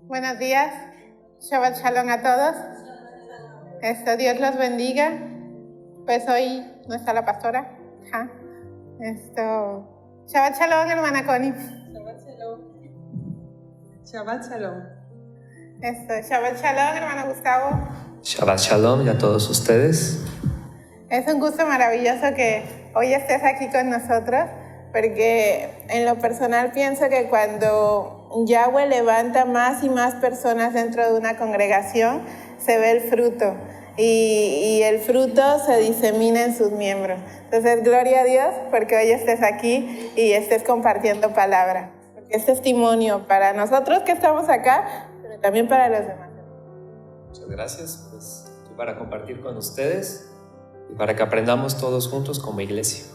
Buenos días, Shabbat Shalom a todos. Dios los bendiga. Pues hoy no está la pastora. Shabbat Shalom, hermana Connie. Shabbat Shalom. Shabbat Shalom. Shabbat Shalom, hermano Gustavo. Shabbat Shalom y a todos ustedes. Es un gusto maravilloso que hoy estés aquí con nosotros, porque en lo personal pienso que cuando Yahweh levanta más y más personas dentro de una congregación, se ve el fruto y el fruto se disemina en sus miembros. Entonces, gloria a Dios porque hoy estés aquí y estés compartiendo palabra, porque es testimonio para nosotros que estamos acá, pero también para los demás. Muchas gracias, pues, para compartir con ustedes y para que aprendamos todos juntos como iglesia.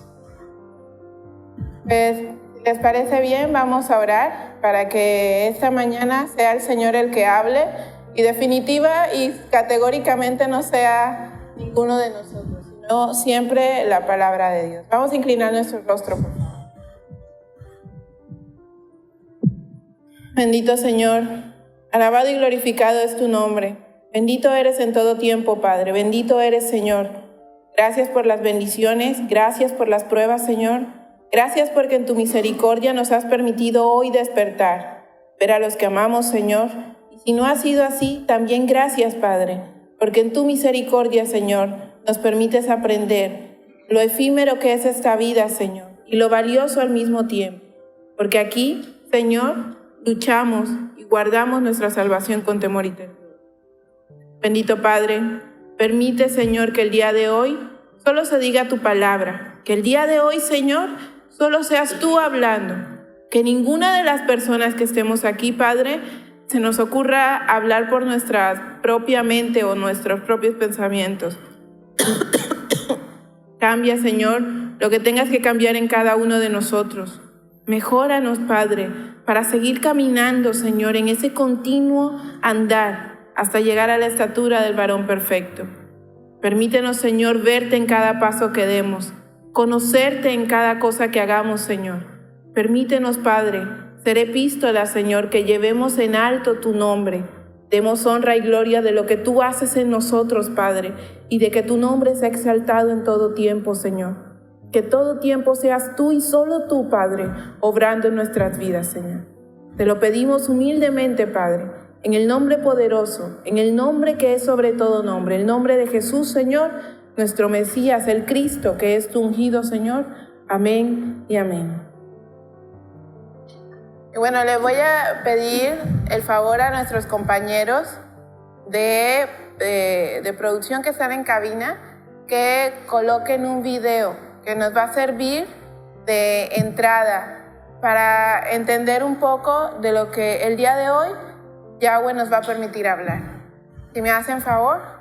Pues, si les parece bien, vamos a orar para que esta mañana sea el Señor el que hable y definitiva y categóricamente no sea ninguno de nosotros, sino siempre la palabra de Dios. Vamos a inclinar nuestro rostro, por favor. Bendito Señor, alabado y glorificado es tu nombre. Bendito eres en todo tiempo, Padre. Bendito eres, Señor. Gracias por las bendiciones, gracias por las pruebas, Señor. Gracias porque en tu misericordia nos has permitido hoy despertar, ver a los que amamos, Señor. Y si no ha sido así, también gracias, Padre, porque en tu misericordia, Señor, nos permites aprender lo efímero que es esta vida, Señor, y lo valioso al mismo tiempo. Porque aquí, Señor, luchamos y guardamos nuestra salvación con temor y temor. Bendito Padre, permite, Señor, que el día de hoy solo se diga tu palabra, que el día de hoy, Señor, solo seas tú hablando, que ninguna de las personas que estemos aquí, Padre, se nos ocurra hablar por nuestra propia mente o nuestros propios pensamientos. Cambia, Señor, lo que tengas que cambiar en cada uno de nosotros. Mejóranos, Padre, para seguir caminando, Señor, en ese continuo andar hasta llegar a la estatura del varón perfecto. Permítenos, Señor, verte en cada paso que demos, conocerte en cada cosa que hagamos, Señor. Permítenos, Padre, ser epístola, Señor, que llevemos en alto tu nombre. Demos honra y gloria de lo que tú haces en nosotros, Padre, y de que tu nombre sea exaltado en todo tiempo, Señor. Que todo tiempo seas tú y solo tú, Padre, obrando en nuestras vidas, Señor. Te lo pedimos humildemente, Padre, en el nombre poderoso, en el nombre que es sobre todo nombre, el nombre de Jesús, Señor, nuestro Mesías, el Cristo, que es tu ungido, Señor. Amén y amén. Y bueno, le voy a pedir el favor a nuestros compañeros de producción que están en cabina que coloquen un video que nos va a servir de entrada para entender un poco de lo que el día de hoy Yahweh nos va a permitir hablar. Si me hacen favor.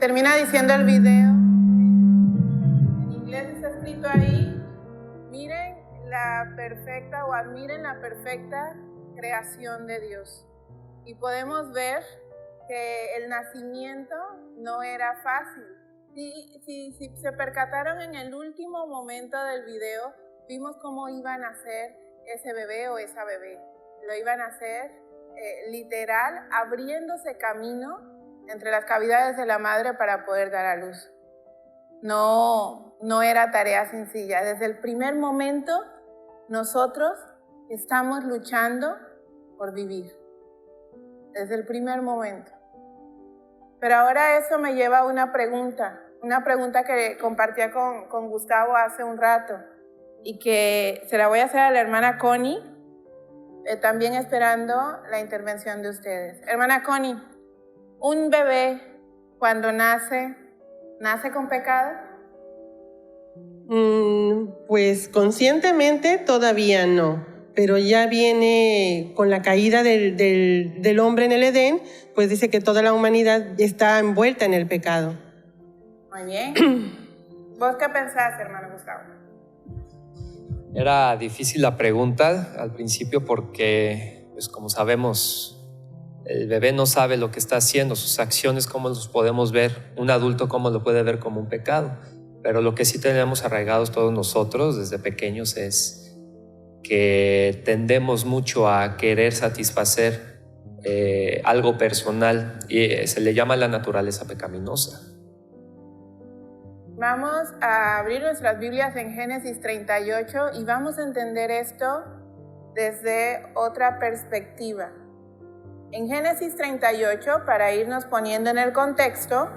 termina diciendo el video, en inglés está escrito ahí, miren la perfecta o admiren la perfecta creación de Dios. Y podemos ver que el nacimiento no era fácil. Si se percataron en el último momento del video, vimos cómo iba a nacer ese bebé o esa bebé. Lo iban a hacer literal, abriéndose camino entre las cavidades de la madre para poder dar a luz. No era tarea sencilla. Desde el primer momento, nosotros estamos luchando por vivir. Desde el primer momento. Pero ahora eso me lleva a una pregunta que compartía con Gustavo hace un rato y que se la voy a hacer a la hermana Connie, también esperando la intervención de ustedes. Hermana Connie, ¿un bebé cuando nace con pecado? Pues conscientemente todavía no, pero ya viene con la caída del hombre en el Edén, pues dice que toda la humanidad está envuelta en el pecado. Muy bien. ¿Vos qué pensás, hermano Gustavo? Era difícil la pregunta al principio porque, pues como sabemos, el bebé no sabe lo que está haciendo, sus acciones, cómo los podemos ver, un adulto cómo lo puede ver como un pecado. Pero lo que sí tenemos arraigados todos nosotros desde pequeños es que tendemos mucho a querer satisfacer algo personal y se le llama la naturaleza pecaminosa. Vamos a abrir nuestras Biblias en Génesis 38 y vamos a entender esto desde otra perspectiva. En Génesis 38, para irnos poniendo en el contexto,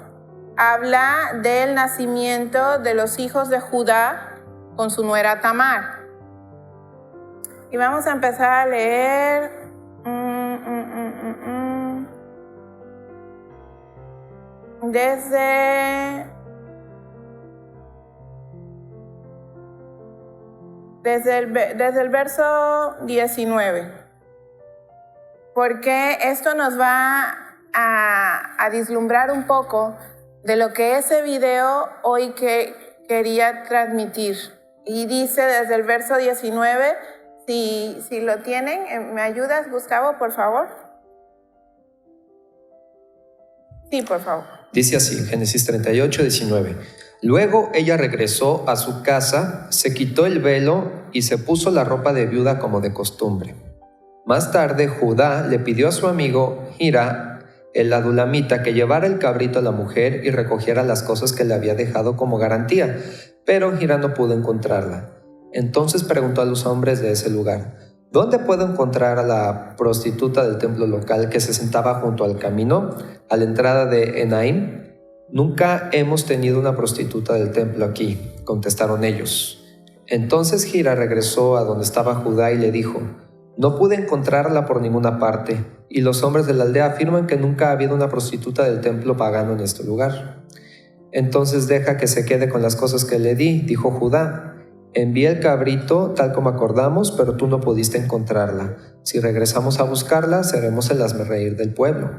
habla del nacimiento de los hijos de Judá con su nuera Tamar. Y vamos a empezar a leer desde el verso 19, porque esto nos va a vislumbrar un poco de lo que ese video hoy que quería transmitir. Y dice desde el verso 19, si lo tienen, ¿me ayudas, Gustavo, por favor? Sí, por favor. Dice así, Génesis 38, 19. Luego ella regresó a su casa, se quitó el velo y se puso la ropa de viuda como de costumbre. Más tarde, Judá le pidió a su amigo Hira, el adulamita, que llevara el cabrito a la mujer y recogiera las cosas que le había dejado como garantía, pero Hira no pudo encontrarla. Entonces preguntó a los hombres de ese lugar, ¿dónde puedo encontrar a la prostituta del templo local que se sentaba junto al camino, a la entrada de Enaim? Nunca hemos tenido una prostituta del templo aquí, contestaron ellos. Entonces Hira regresó a donde estaba Judá y le dijo, no pude encontrarla por ninguna parte, y los hombres de la aldea afirman que nunca ha habido una prostituta del templo pagano en este lugar. Entonces deja que se quede con las cosas que le di, dijo Judá. Envié el cabrito tal como acordamos, pero tú no pudiste encontrarla. Si regresamos a buscarla, seremos el hazmerreír del pueblo.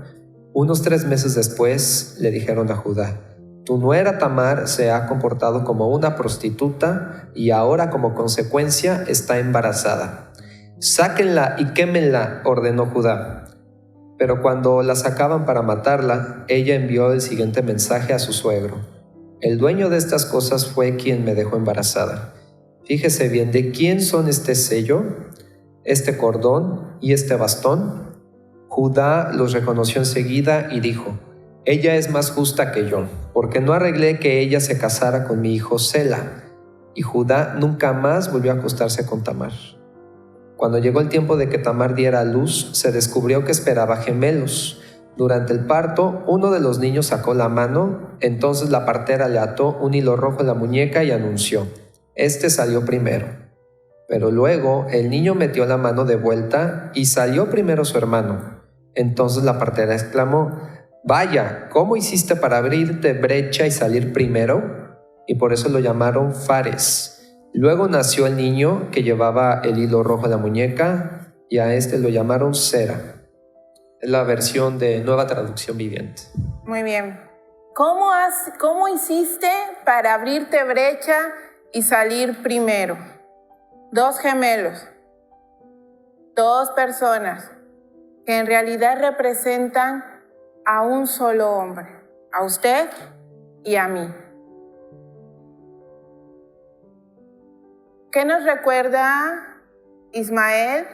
Unos 3 meses después le dijeron a Judá, tu nuera Tamar se ha comportado como una prostituta y ahora como consecuencia está embarazada. Sáquenla y quémenla, ordenó Judá. Pero cuando la sacaban para matarla, ella envió el siguiente mensaje a su suegro. El dueño de estas cosas fue quien me dejó embarazada. Fíjese bien, ¿de quién son este sello, este cordón y este bastón? Judá los reconoció enseguida y dijo, ella es más justa que yo, porque no arreglé que ella se casara con mi hijo Sela. Y Judá nunca más volvió a acostarse con Tamar. Cuando llegó el tiempo de que Tamar diera a luz, se descubrió que esperaba gemelos. Durante el parto, uno de los niños sacó la mano, entonces la partera le ató un hilo rojo a la muñeca y anunció, este salió primero. Pero luego el niño metió la mano de vuelta y salió primero su hermano. Entonces la partera exclamó, vaya, ¿cómo hiciste para abrirte brecha y salir primero? Y por eso lo llamaron Fares. Luego nació el niño que llevaba el hilo rojo en la muñeca y a este lo llamaron Sera. Es la versión de Nueva Traducción Viviente. Muy bien. ¿Cómo hiciste para abrirte brecha y salir primero? 2 gemelos, 2 personas que en realidad representan a un solo hombre, a usted y a mí. ¿Qué nos recuerda Ismael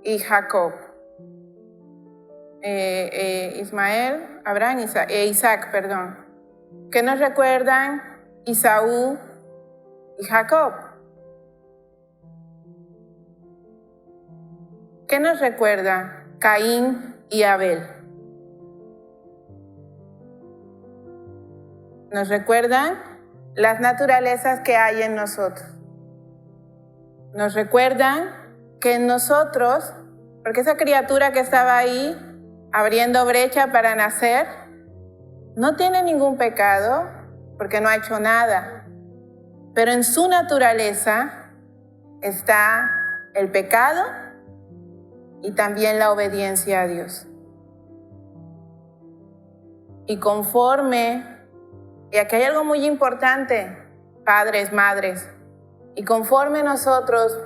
y Jacob? Ismael, Abraham Isaac, perdón. ¿Qué nos recuerdan Esaú y Jacob? ¿Qué nos recuerda Caín y Abel? Nos recuerdan las naturalezas que hay en nosotros. Nos recuerdan que en nosotros, porque esa criatura que estaba ahí abriendo brecha para nacer, no tiene ningún pecado porque no ha hecho nada, pero en su naturaleza está el pecado y también la obediencia a Dios. Y aquí hay algo muy importante, padres, madres, y conforme nosotros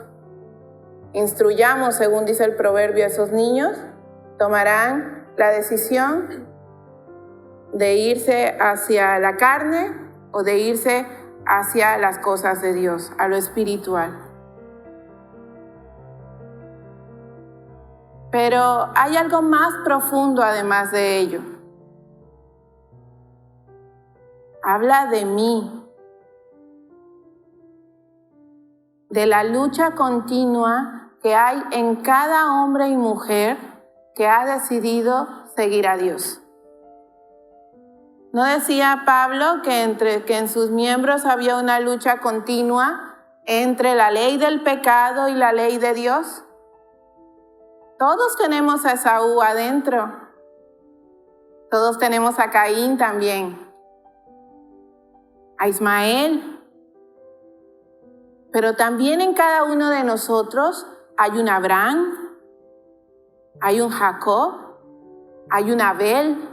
instruyamos, según dice el proverbio, a esos niños, tomarán la decisión de irse hacia la carne o de irse hacia las cosas de Dios, a lo espiritual. Pero hay algo más profundo además de ello. Habla de mí, de la lucha continua que hay en cada hombre y mujer que ha decidido seguir a Dios. ¿No decía Pablo que en sus miembros había una lucha continua entre la ley del pecado y la ley de Dios? Todos tenemos a Esaú adentro. Todos tenemos a Caín también. A Ismael. Pero también en cada uno de nosotros hay un Abraham, hay un Jacob, hay un Abel.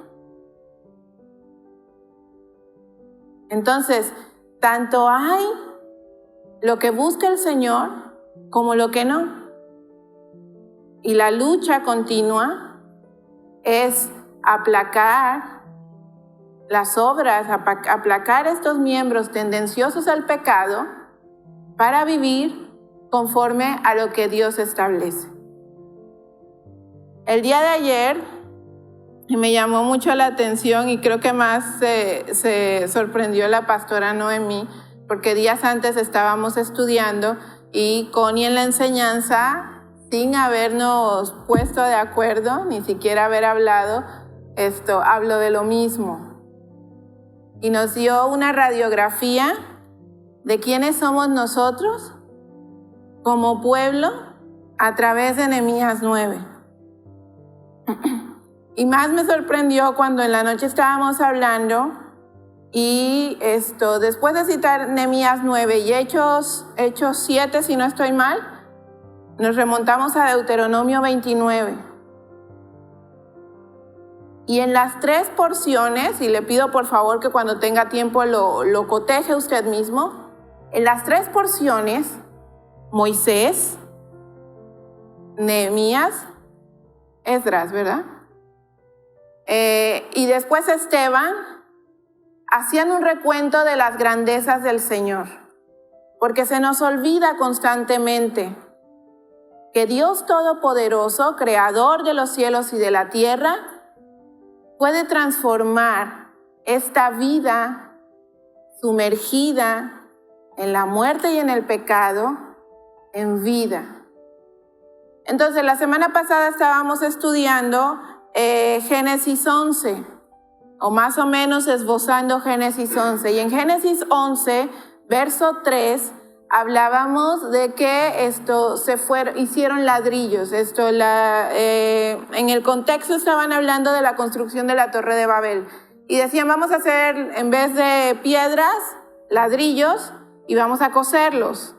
Entonces, tanto hay lo que busca el Señor como lo que no. Y la lucha continua es aplacar las obras, aplacar estos miembros tendenciosos al pecado para vivir conforme a lo que Dios establece. El día de ayer me llamó mucho la atención y creo que más se sorprendió la pastora Noemí, porque días antes estábamos estudiando y Connie en la enseñanza, sin habernos puesto de acuerdo, ni siquiera haber hablado, habló de lo mismo. Y nos dio una radiografía de quiénes somos nosotros como pueblo a través de Nehemías 9. Y más me sorprendió cuando en la noche estábamos hablando y después de citar Nehemías 9 y Hechos 7, si no estoy mal, nos remontamos a Deuteronomio 29. Y en las 3 porciones, y le pido por favor que cuando tenga tiempo lo coteje usted mismo, en las 3 porciones, Moisés, Nehemías, Esdras, ¿verdad? Y después Esteban, hacían un recuento de las grandezas del Señor, porque se nos olvida constantemente que Dios Todopoderoso, Creador de los cielos y de la tierra, puede transformar esta vida sumergida en la muerte y en el pecado en vida. Entonces, la semana pasada estábamos estudiando Génesis 11, o más o menos esbozando Génesis 11. Y en Génesis 11, verso 3, hablábamos de que hicieron ladrillos. En el contexto estaban hablando de la construcción de la Torre de Babel. Y decían, vamos a hacer, en vez de piedras, ladrillos, y vamos a coserlos.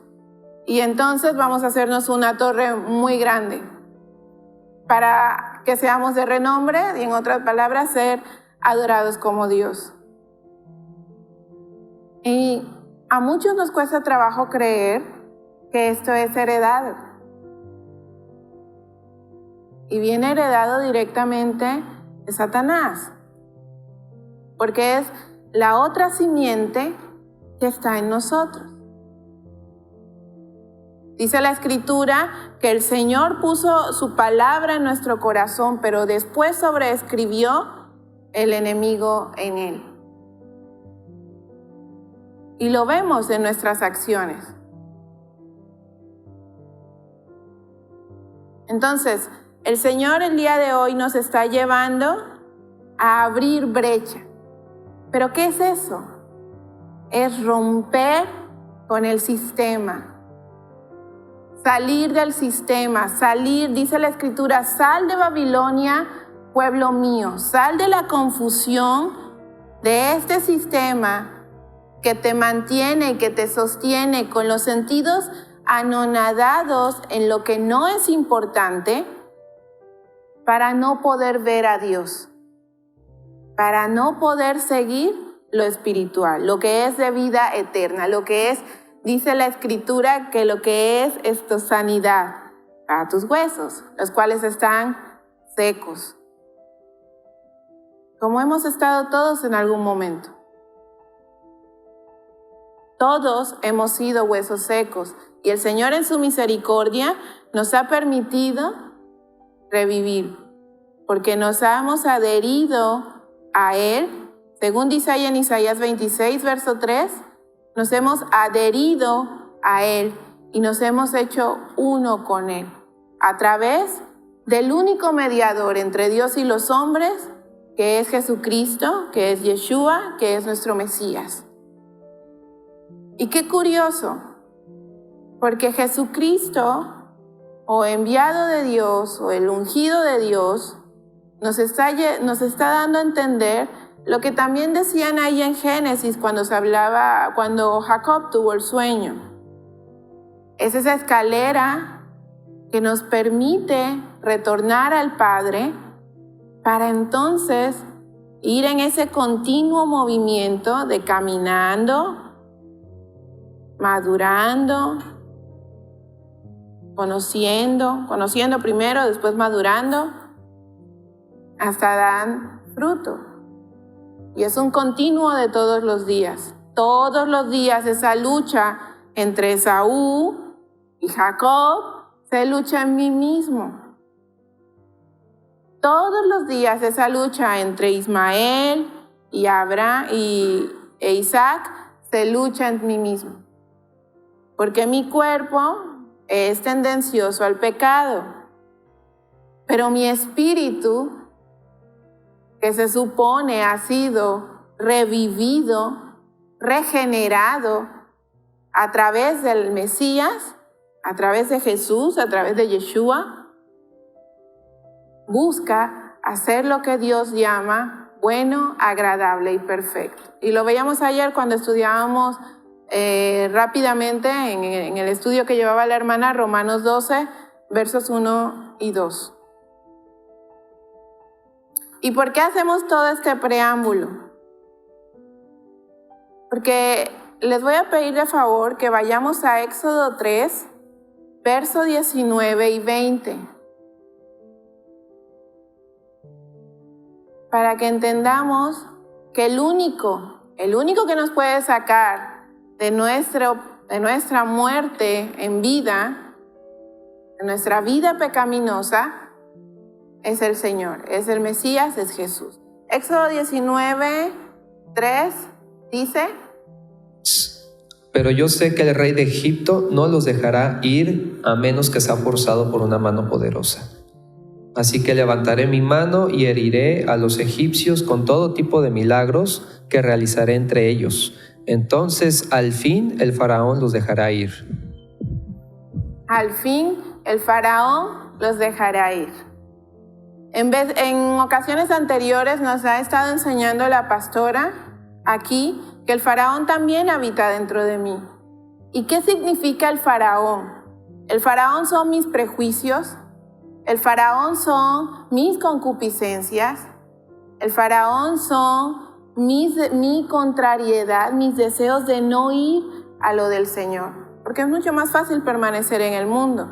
Y entonces vamos a hacernos una torre muy grande para que seamos de renombre, y en otras palabras, ser adorados como Dios. Y a muchos nos cuesta trabajo creer que esto es heredado. Y viene heredado directamente de Satanás, porque es la otra simiente que está en nosotros. Dice la Escritura que el Señor puso su palabra en nuestro corazón, pero después sobreescribió el enemigo en él. Y lo vemos en nuestras acciones. Entonces, el Señor el día de hoy nos está llevando a abrir brecha. ¿Pero qué es eso? Es romper con el sistema. Salir del sistema, dice la Escritura, sal de Babilonia, pueblo mío, sal de la confusión de este sistema que te mantiene y que te sostiene con los sentidos anonadados en lo que no es importante, para no poder ver a Dios, para no poder seguir lo espiritual, lo que es de vida eterna, lo que es, dice la Escritura, que lo que es esto, sanidad para tus huesos, los cuales están secos, como hemos estado todos en algún momento. Todos hemos sido huesos secos y el Señor en su misericordia nos ha permitido revivir, porque nos hemos adherido a Él. Según dice ahí en Isaías 26, verso 3, nos hemos adherido a Él y nos hemos hecho uno con Él, a través del único mediador entre Dios y los hombres, que es Jesucristo, que es Yeshua, que es nuestro Mesías. Y qué curioso, porque Jesucristo, o enviado de Dios, o el ungido de Dios, nos está dando a entender lo que también decían ahí en Génesis cuando Jacob tuvo el sueño. Es esa escalera que nos permite retornar al Padre para entonces ir en ese continuo movimiento de caminando, madurando, conociendo primero, después madurando, hasta dar fruto. Y es un continuo de todos los días. Todos los días esa lucha entre Esaú y Jacob se lucha en mí mismo. Todos los días esa lucha entre Ismael y Abraham e Isaac se lucha en mí mismo. Porque mi cuerpo es tendencioso al pecado, pero mi espíritu, que se supone ha sido revivido, regenerado a través del Mesías, a través de Jesús, a través de Yeshua, busca hacer lo que Dios llama bueno, agradable y perfecto. Y lo veíamos ayer cuando estudiábamos rápidamente en el estudio que llevaba la hermana, Romanos 12, versos 1 y 2. ¿Y por qué hacemos todo este preámbulo? Porque les voy a pedir de favor que vayamos a Éxodo 3, versos 19 y 20. Para que entendamos que el único que nos puede sacar de nuestra muerte en vida, de nuestra vida pecaminosa, es el Señor, es el Mesías, es Jesús. Éxodo 19, 3 dice: Pero yo sé que el rey de Egipto no los dejará ir a menos que sea forzado por una mano poderosa. Así que levantaré mi mano y heriré a los egipcios con todo tipo de milagros que realizaré entre ellos. Entonces, al fin, el faraón los dejará ir. Al fin, el faraón los dejará ir. En ocasiones anteriores nos ha estado enseñando la pastora aquí que el faraón también habita dentro de mí. ¿Y qué significa el faraón? El faraón son mis prejuicios, el faraón son mis concupiscencias, El faraón son mi contrariedad, mis deseos de no ir a lo del Señor, porque es mucho más fácil permanecer en el mundo.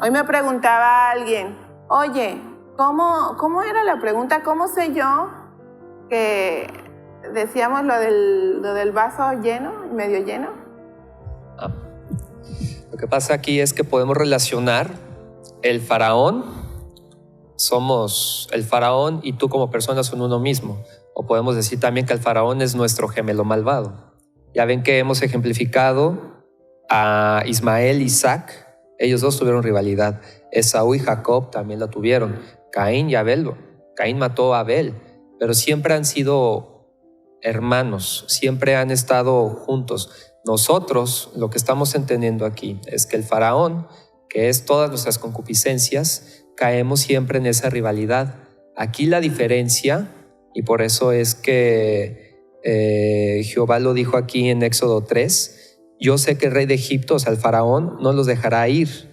Hoy me preguntaba alguien, oye, ¿cómo era la pregunta? ¿Cómo sé yo que decíamos lo del vaso lleno, medio lleno? Lo que pasa aquí es que podemos relacionar el faraón, somos el faraón y tú como persona son uno mismo. O podemos decir también que el faraón es nuestro gemelo malvado. Ya ven que hemos ejemplificado a Ismael y Isaac. Ellos dos tuvieron rivalidad. Esaú y Jacob también la tuvieron. Caín y Abel. Caín mató a Abel, pero siempre han sido hermanos, siempre han estado juntos. Nosotros lo que estamos entendiendo aquí es que el faraón, que es todas nuestras concupiscencias, caemos siempre en esa rivalidad. Aquí la diferencia, y por eso es que Jehová lo dijo aquí en Éxodo 3, yo sé que el rey de Egipto, o sea, el faraón, no los dejará ir.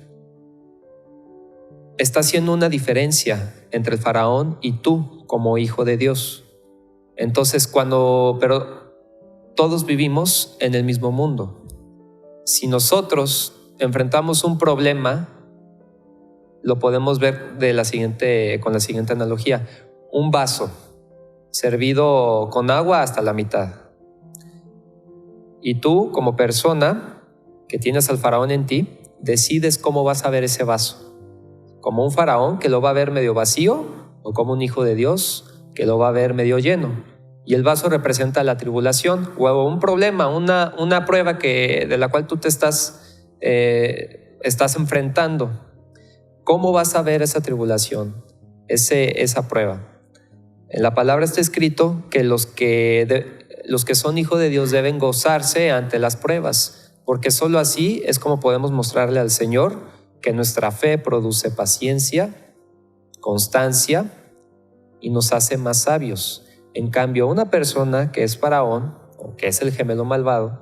Está haciendo una diferencia entre el faraón y tú como hijo de Dios. Entonces, pero todos vivimos en el mismo mundo. Si nosotros enfrentamos un problema, lo podemos ver con la siguiente analogía. Un vaso servido con agua hasta la mitad. Y tú, como persona que tienes al faraón en ti, decides cómo vas a ver ese vaso. Como un faraón que lo va a ver medio vacío, o como un hijo de Dios que lo va a ver medio lleno. Y el vaso representa la tribulación o un problema, una prueba de la cual tú te estás enfrentando. ¿Cómo vas a ver esa tribulación, esa prueba? En la palabra está escrito que los que son hijos de Dios deben gozarse ante las pruebas, porque solo así es como podemos mostrarle al Señor que nuestra fe produce paciencia, constancia y nos hace más sabios. En cambio, una persona que es faraón, o que es el gemelo malvado,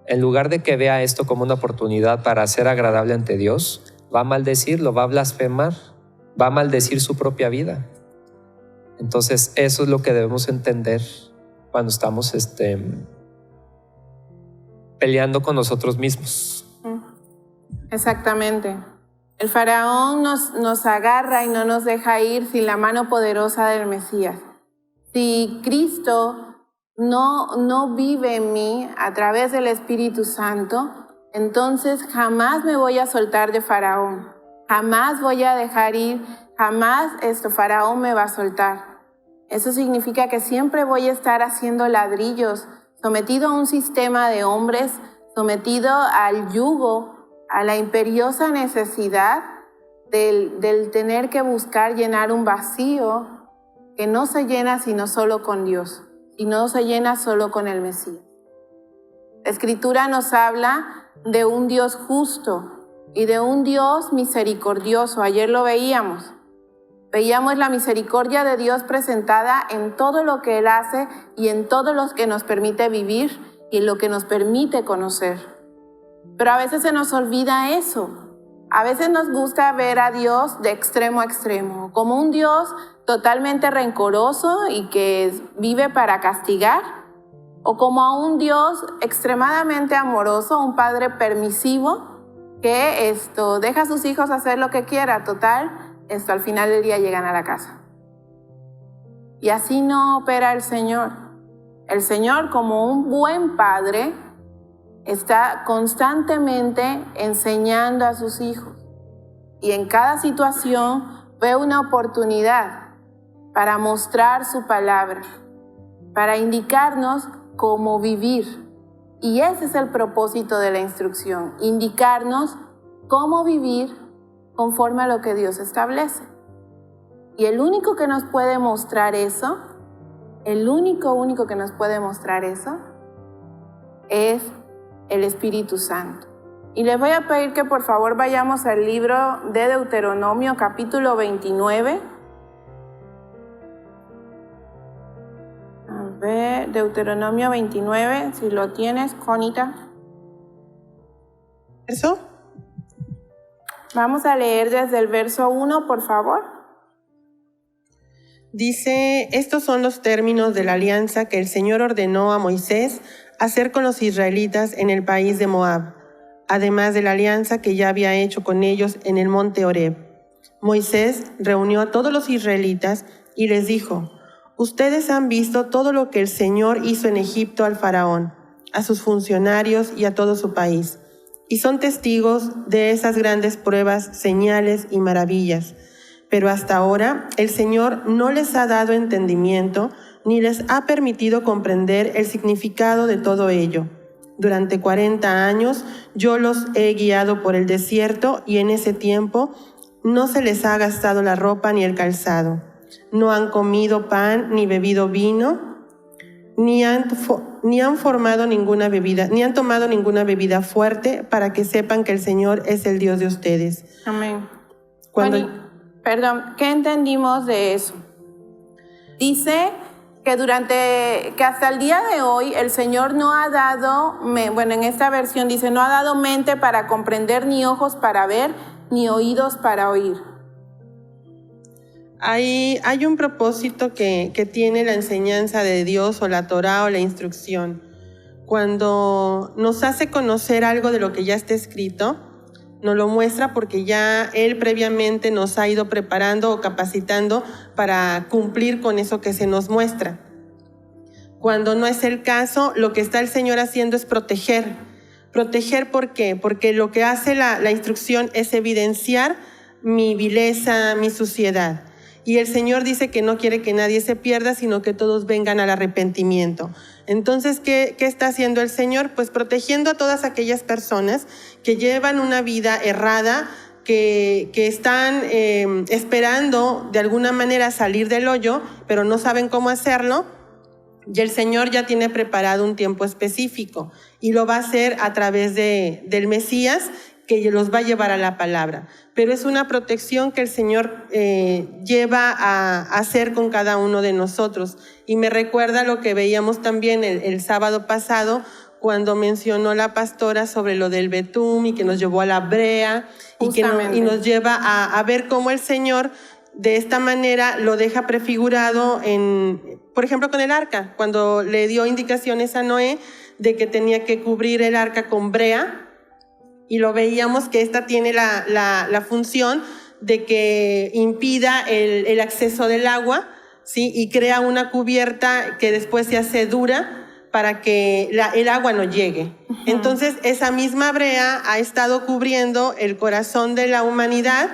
en lugar de que vea esto como una oportunidad para ser agradable ante Dios, va a maldecirlo, va a blasfemar, va a maldecir su propia vida. Entonces, eso es lo que debemos entender cuando estamos peleando con nosotros mismos. Exactamente. El faraón nos agarra y no nos deja ir sin la mano poderosa del Mesías. Si Cristo no vive en mí a través del Espíritu Santo, entonces jamás me voy a soltar de faraón. Jamás voy a dejar ir, jamás faraón me va a soltar. Eso significa que siempre voy a estar haciendo ladrillos, sometido a un sistema de hombres, sometido al yugo, a la imperiosa necesidad del tener que buscar llenar un vacío que no se llena sino solo con Dios, y no se llena solo con el Mesías. La Escritura nos habla de un Dios justo y de un Dios misericordioso. Ayer lo veíamos. Veíamos la misericordia de Dios presentada en todo lo que Él hace y en todo lo que nos permite vivir y en lo que nos permite conocer. Pero a veces se nos olvida eso. A veces nos gusta ver a Dios de extremo a extremo, como un Dios totalmente rencoroso y que vive para castigar, o como a un Dios extremadamente amoroso, un Padre permisivo que deja a sus hijos hacer lo que quiera, total, al final del día llegan a la casa. Y así no opera el Señor. El Señor, como un buen padre, está constantemente enseñando a sus hijos. Y en cada situación ve una oportunidad para mostrar su palabra, para indicarnos cómo vivir. Y ese es el propósito de la instrucción, indicarnos cómo vivir conforme a lo que Dios establece. Y el único que nos puede mostrar eso, el único que nos puede mostrar eso, es el Espíritu Santo. Y les voy a pedir que por favor vayamos al libro de Deuteronomio, capítulo 29. A ver, Deuteronomio 29, si lo tienes, Conita. ¿Eso? Vamos a leer desde el verso 1, por favor. Dice, estos son los términos de la alianza que el Señor ordenó a Moisés hacer con los israelitas en el país de Moab, además de la alianza que ya había hecho con ellos en el monte Horeb. Moisés reunió a todos los israelitas y les dijo, ustedes han visto todo lo que el Señor hizo en Egipto al faraón, a sus funcionarios y a todo su país, y son testigos de esas grandes pruebas, señales y maravillas. Pero hasta ahora el Señor no les ha dado entendimiento ni les ha permitido comprender el significado de todo ello. Durante 40 años yo los he guiado por el desierto y en ese tiempo no se les ha gastado la ropa ni el calzado. No han comido pan ni bebido vino, ni han tomado ninguna bebida fuerte para que sepan que el Señor es el Dios de ustedes. Amén. Cuando... Perdón, ¿qué entendimos de eso? Dice que hasta el día de hoy el Señor no ha dado, en esta versión dice, no ha dado mente para comprender, ni ojos para ver, ni oídos para oír. Hay un propósito que tiene la enseñanza de Dios o la Torá o la instrucción. Cuando nos hace conocer algo de lo que ya está escrito, nos lo muestra porque ya Él previamente nos ha ido preparando o capacitando para cumplir con eso que se nos muestra. Cuando no es el caso, lo que está el Señor haciendo es proteger. ¿Proteger por qué? Porque lo que hace la instrucción es evidenciar mi vileza, mi suciedad. Y el Señor dice que no quiere que nadie se pierda, sino que todos vengan al arrepentimiento. Entonces, ¿qué está haciendo el Señor? Pues protegiendo a todas aquellas personas que llevan una vida errada, que están esperando de alguna manera salir del hoyo, pero no saben cómo hacerlo. Y el Señor ya tiene preparado un tiempo específico y lo va a hacer a través del Mesías, que los va a llevar a la palabra. Pero es una protección que el Señor lleva a hacer con cada uno de nosotros. Y me recuerda lo que veíamos también el sábado pasado, cuando mencionó la pastora sobre lo del Betum y que nos llevó a la brea y nos lleva a ver cómo el Señor de esta manera lo deja prefigurado por ejemplo, con el arca, cuando le dio indicaciones a Noé de que tenía que cubrir el arca con brea. Y lo veíamos que esta tiene la función de que impida el acceso del agua, ¿sí? Y crea una cubierta que después se hace dura para que el agua no llegue. Uh-huh. Entonces, esa misma brea ha estado cubriendo el corazón de la humanidad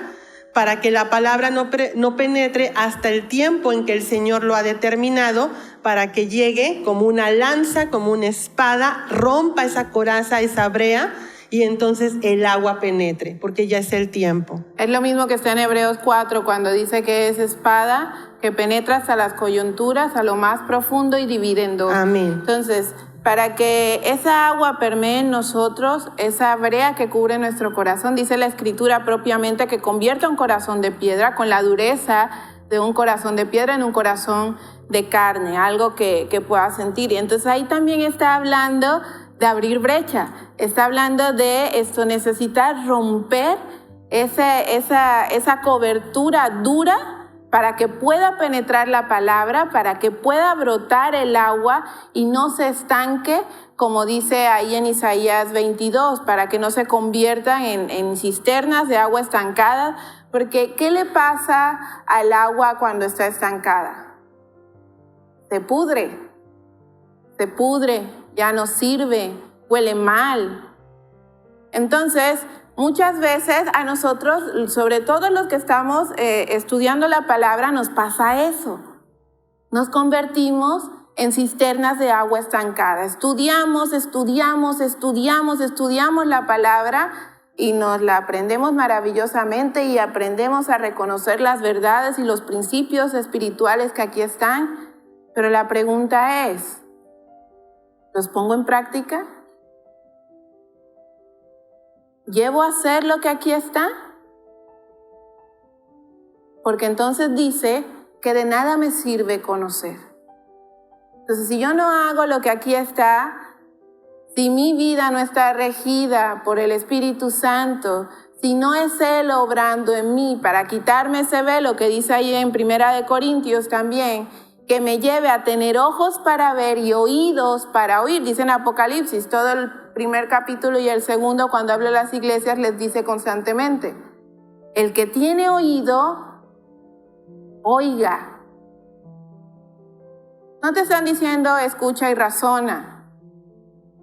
para que la palabra no penetre hasta el tiempo en que el Señor lo ha determinado, para que llegue como una lanza, como una espada, rompa esa coraza, esa brea, y entonces el agua penetre, porque ya es el tiempo. Es lo mismo que está en Hebreos 4, cuando dice que es espada que penetra hasta las coyunturas, a lo más profundo y divide en dos. Amén. Entonces, para que esa agua permee en nosotros, esa brea que cubre nuestro corazón, dice la Escritura propiamente que convierte un corazón de piedra con la dureza de un corazón de piedra en un corazón de carne, algo que pueda sentir. Y entonces ahí también está hablando de abrir brecha, está hablando de esto, necesitar romper esa cobertura dura para que pueda penetrar la palabra, para que pueda brotar el agua y no se estanque, como dice ahí en Isaías 22, para que no se conviertan en cisternas de agua estancada, porque ¿qué le pasa al agua cuando está estancada? Se pudre, ya no sirve, huele mal. Entonces, muchas veces a nosotros, sobre todo los que estamos estudiando la palabra, nos pasa eso. Nos convertimos en cisternas de agua estancada. Estudiamos la palabra y nos la aprendemos maravillosamente y aprendemos a reconocer las verdades y los principios espirituales que aquí están. Pero la pregunta es, ¿los pongo en práctica? ¿Llevo a hacer lo que aquí está? Porque entonces dice que de nada me sirve conocer. Entonces, si yo no hago lo que aquí está, si mi vida no está regida por el Espíritu Santo, si no es Él obrando en mí para quitarme ese velo que dice ahí en 1 Corintios también, que me lleve a tener ojos para ver y oídos para oír? Dice en Apocalipsis, todo el primer capítulo y el segundo, cuando habla de las iglesias, les dice constantemente, el que tiene oído, oiga. No te están diciendo escucha y razona,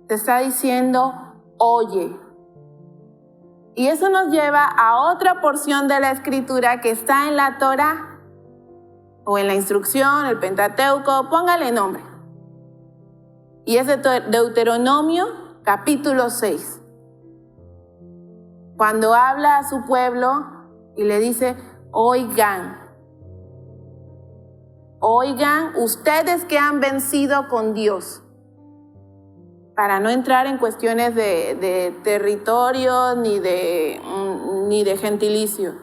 te está diciendo oye. Y eso nos lleva a otra porción de la Escritura que está en la Torá o en la instrucción, el Pentateuco, póngale nombre. Y es de Deuteronomio capítulo 6. Cuando habla a su pueblo y le dice, oigan, ustedes que han vencido con Dios, para no entrar en cuestiones de territorio ni de gentilicio.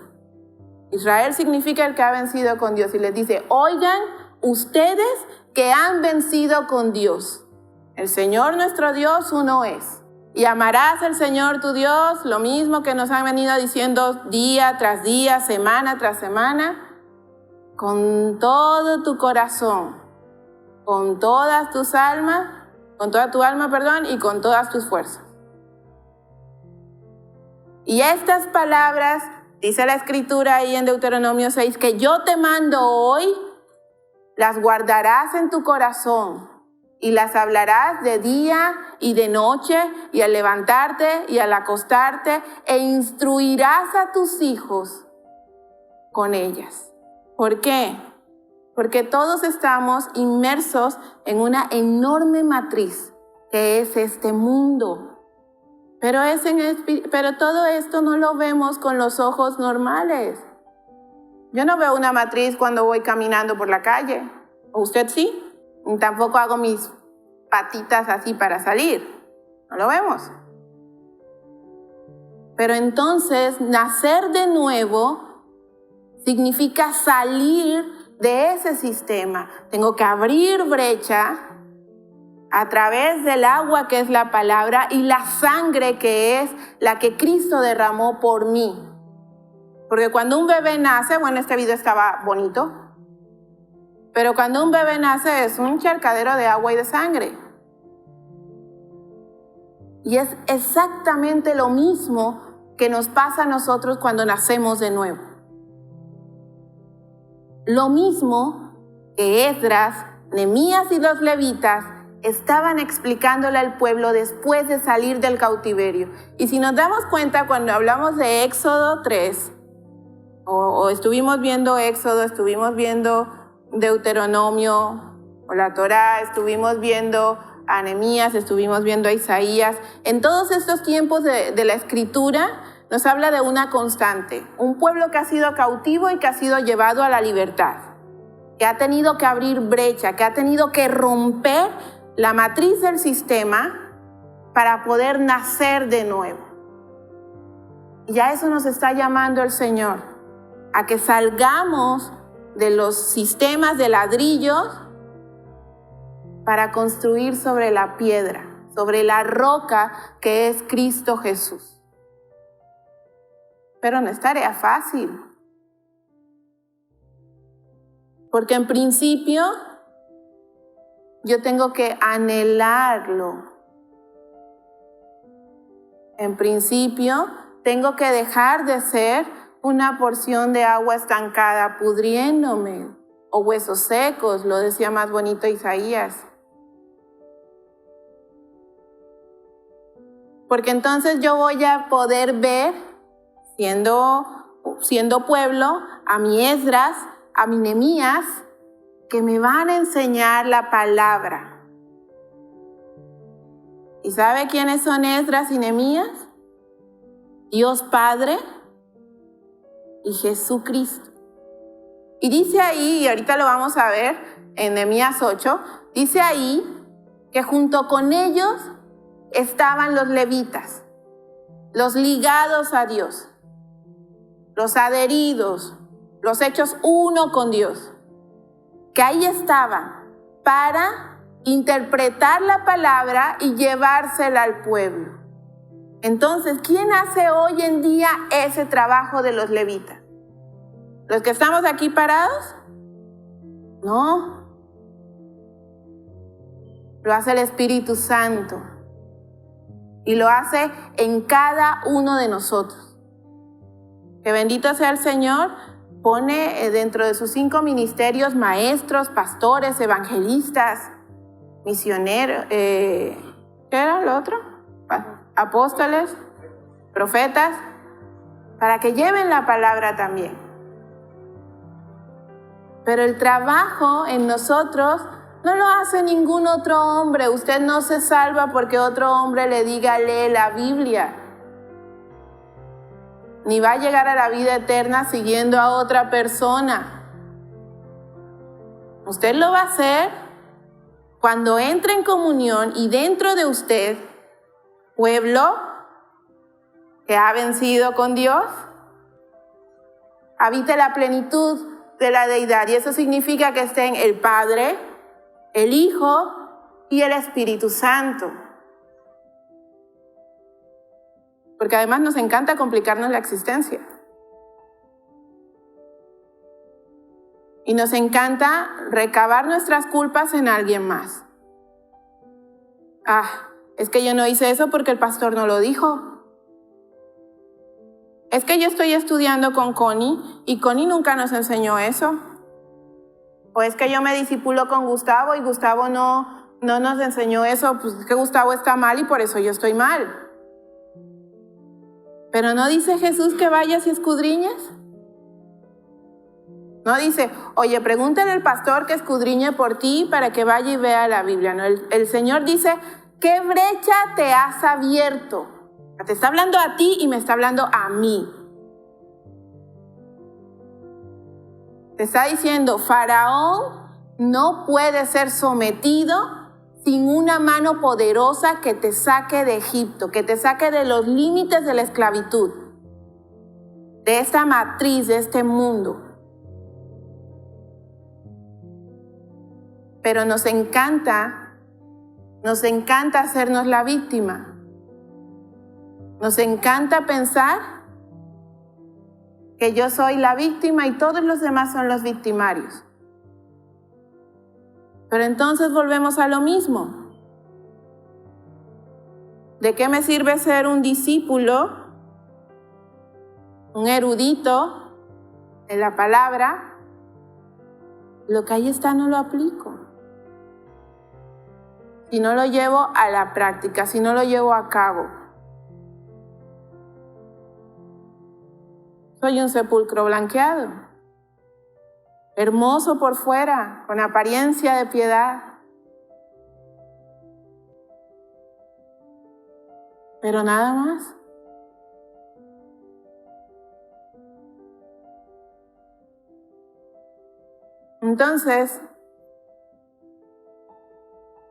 Israel significa el que ha vencido con Dios y les dice, oigan ustedes que han vencido con Dios. El Señor nuestro Dios uno es. Y amarás al Señor tu Dios, lo mismo que nos han venido diciendo día tras día, semana tras semana, con todo tu corazón, con todas tus almas, con toda tu alma, y con todas tus fuerzas. Y estas palabras, dice la Escritura ahí en Deuteronomio 6, que yo te mando hoy, las guardarás en tu corazón y las hablarás de día y de noche y al levantarte y al acostarte e instruirás a tus hijos con ellas. ¿Por qué? Porque todos estamos inmersos en una enorme matriz que es este mundo. Pero todo esto no lo vemos con los ojos normales. Yo no veo una matriz cuando voy caminando por la calle. ¿O usted sí? Y tampoco hago mis patitas así para salir. No lo vemos. Pero entonces, nacer de nuevo significa salir de ese sistema. Tengo que abrir brecha a través del agua que es la palabra y la sangre que es la que Cristo derramó por mí. Porque cuando un bebé nace, este video estaba bonito, pero cuando un bebé nace es un charcadero de agua y de sangre. Y es exactamente lo mismo que nos pasa a nosotros cuando nacemos de nuevo. Lo mismo que Esdras, Nehemías y los levitas estaban explicándole al pueblo después de salir del cautiverio. Y si nos damos cuenta, cuando hablamos de Éxodo 3, o estuvimos viendo Éxodo, estuvimos viendo Deuteronomio o la Torá, estuvimos viendo a Nehemías, estuvimos viendo a Isaías, en todos estos tiempos de la Escritura nos habla de una constante, un pueblo que ha sido cautivo y que ha sido llevado a la libertad, que ha tenido que abrir brecha, que ha tenido que romper la matriz del sistema para poder nacer de nuevo. Y a eso nos está llamando el Señor, a que salgamos de los sistemas de ladrillos para construir sobre la piedra, sobre la roca que es Cristo Jesús. Pero no es tarea fácil. Porque en principio yo tengo que anhelarlo. En principio tengo que dejar de ser una porción de agua estancada pudriéndome o huesos secos, lo decía más bonito Isaías. Porque entonces yo voy a poder ver, siendo pueblo, a mi Esdras, a mi Nehemías, que me van a enseñar la palabra. ¿Y sabe quiénes son Esdras y Nehemías? Dios Padre y Jesucristo. Y dice ahí, y ahorita lo vamos a ver en Nehemías 8, dice ahí que junto con ellos estaban los levitas, los ligados a Dios, los adheridos, los hechos uno con Dios, que ahí estaban para interpretar la palabra y llevársela al pueblo. Entonces, ¿quién hace hoy en día ese trabajo de los levitas? ¿Los que estamos aquí parados? No. Lo hace el Espíritu Santo. Y lo hace en cada uno de nosotros. Que bendito sea el Señor, pone dentro de sus 5 ministerios maestros, pastores, evangelistas, misioneros, ¿qué era lo otro? Apóstoles, profetas, para que lleven la palabra también. Pero el trabajo en nosotros no lo hace ningún otro hombre. Usted no se salva porque otro hombre le diga, lee la Biblia. Ni va a llegar a la vida eterna siguiendo a otra persona. Usted lo va a hacer cuando entre en comunión y dentro de usted, pueblo que ha vencido con Dios, habite la plenitud de la deidad. Y eso significa que estén el Padre, el Hijo y el Espíritu Santo. Porque además nos encanta complicarnos la existencia. Y nos encanta recabar nuestras culpas en alguien más. Es que yo no hice eso porque el pastor no lo dijo. Es que yo estoy estudiando con Connie y Connie nunca nos enseñó eso. O es que yo me discipulo con Gustavo y Gustavo no nos enseñó eso. Pues es que Gustavo está mal y por eso yo estoy mal. Pero ¿no dice Jesús que vayas y escudriñes? No dice, oye, pregúntale al pastor que escudriñe por ti para que vaya y vea la Biblia. No, el Señor dice, ¿qué brecha te has abierto? Te está hablando a ti y me está hablando a mí. Te está diciendo, Faraón no puede ser sometido sin una mano poderosa que te saque de Egipto, que te saque de los límites de la esclavitud, de esta matriz, de este mundo. Pero nos encanta hacernos la víctima. Nos encanta pensar que yo soy la víctima y todos los demás son los victimarios. Pero entonces volvemos a lo mismo. ¿De qué me sirve ser un discípulo, un erudito en la palabra? Lo que ahí está no lo aplico. Si no lo llevo a la práctica, si no lo llevo a cabo. Soy un sepulcro blanqueado, hermoso por fuera, con apariencia de piedad. Pero nada más. Entonces,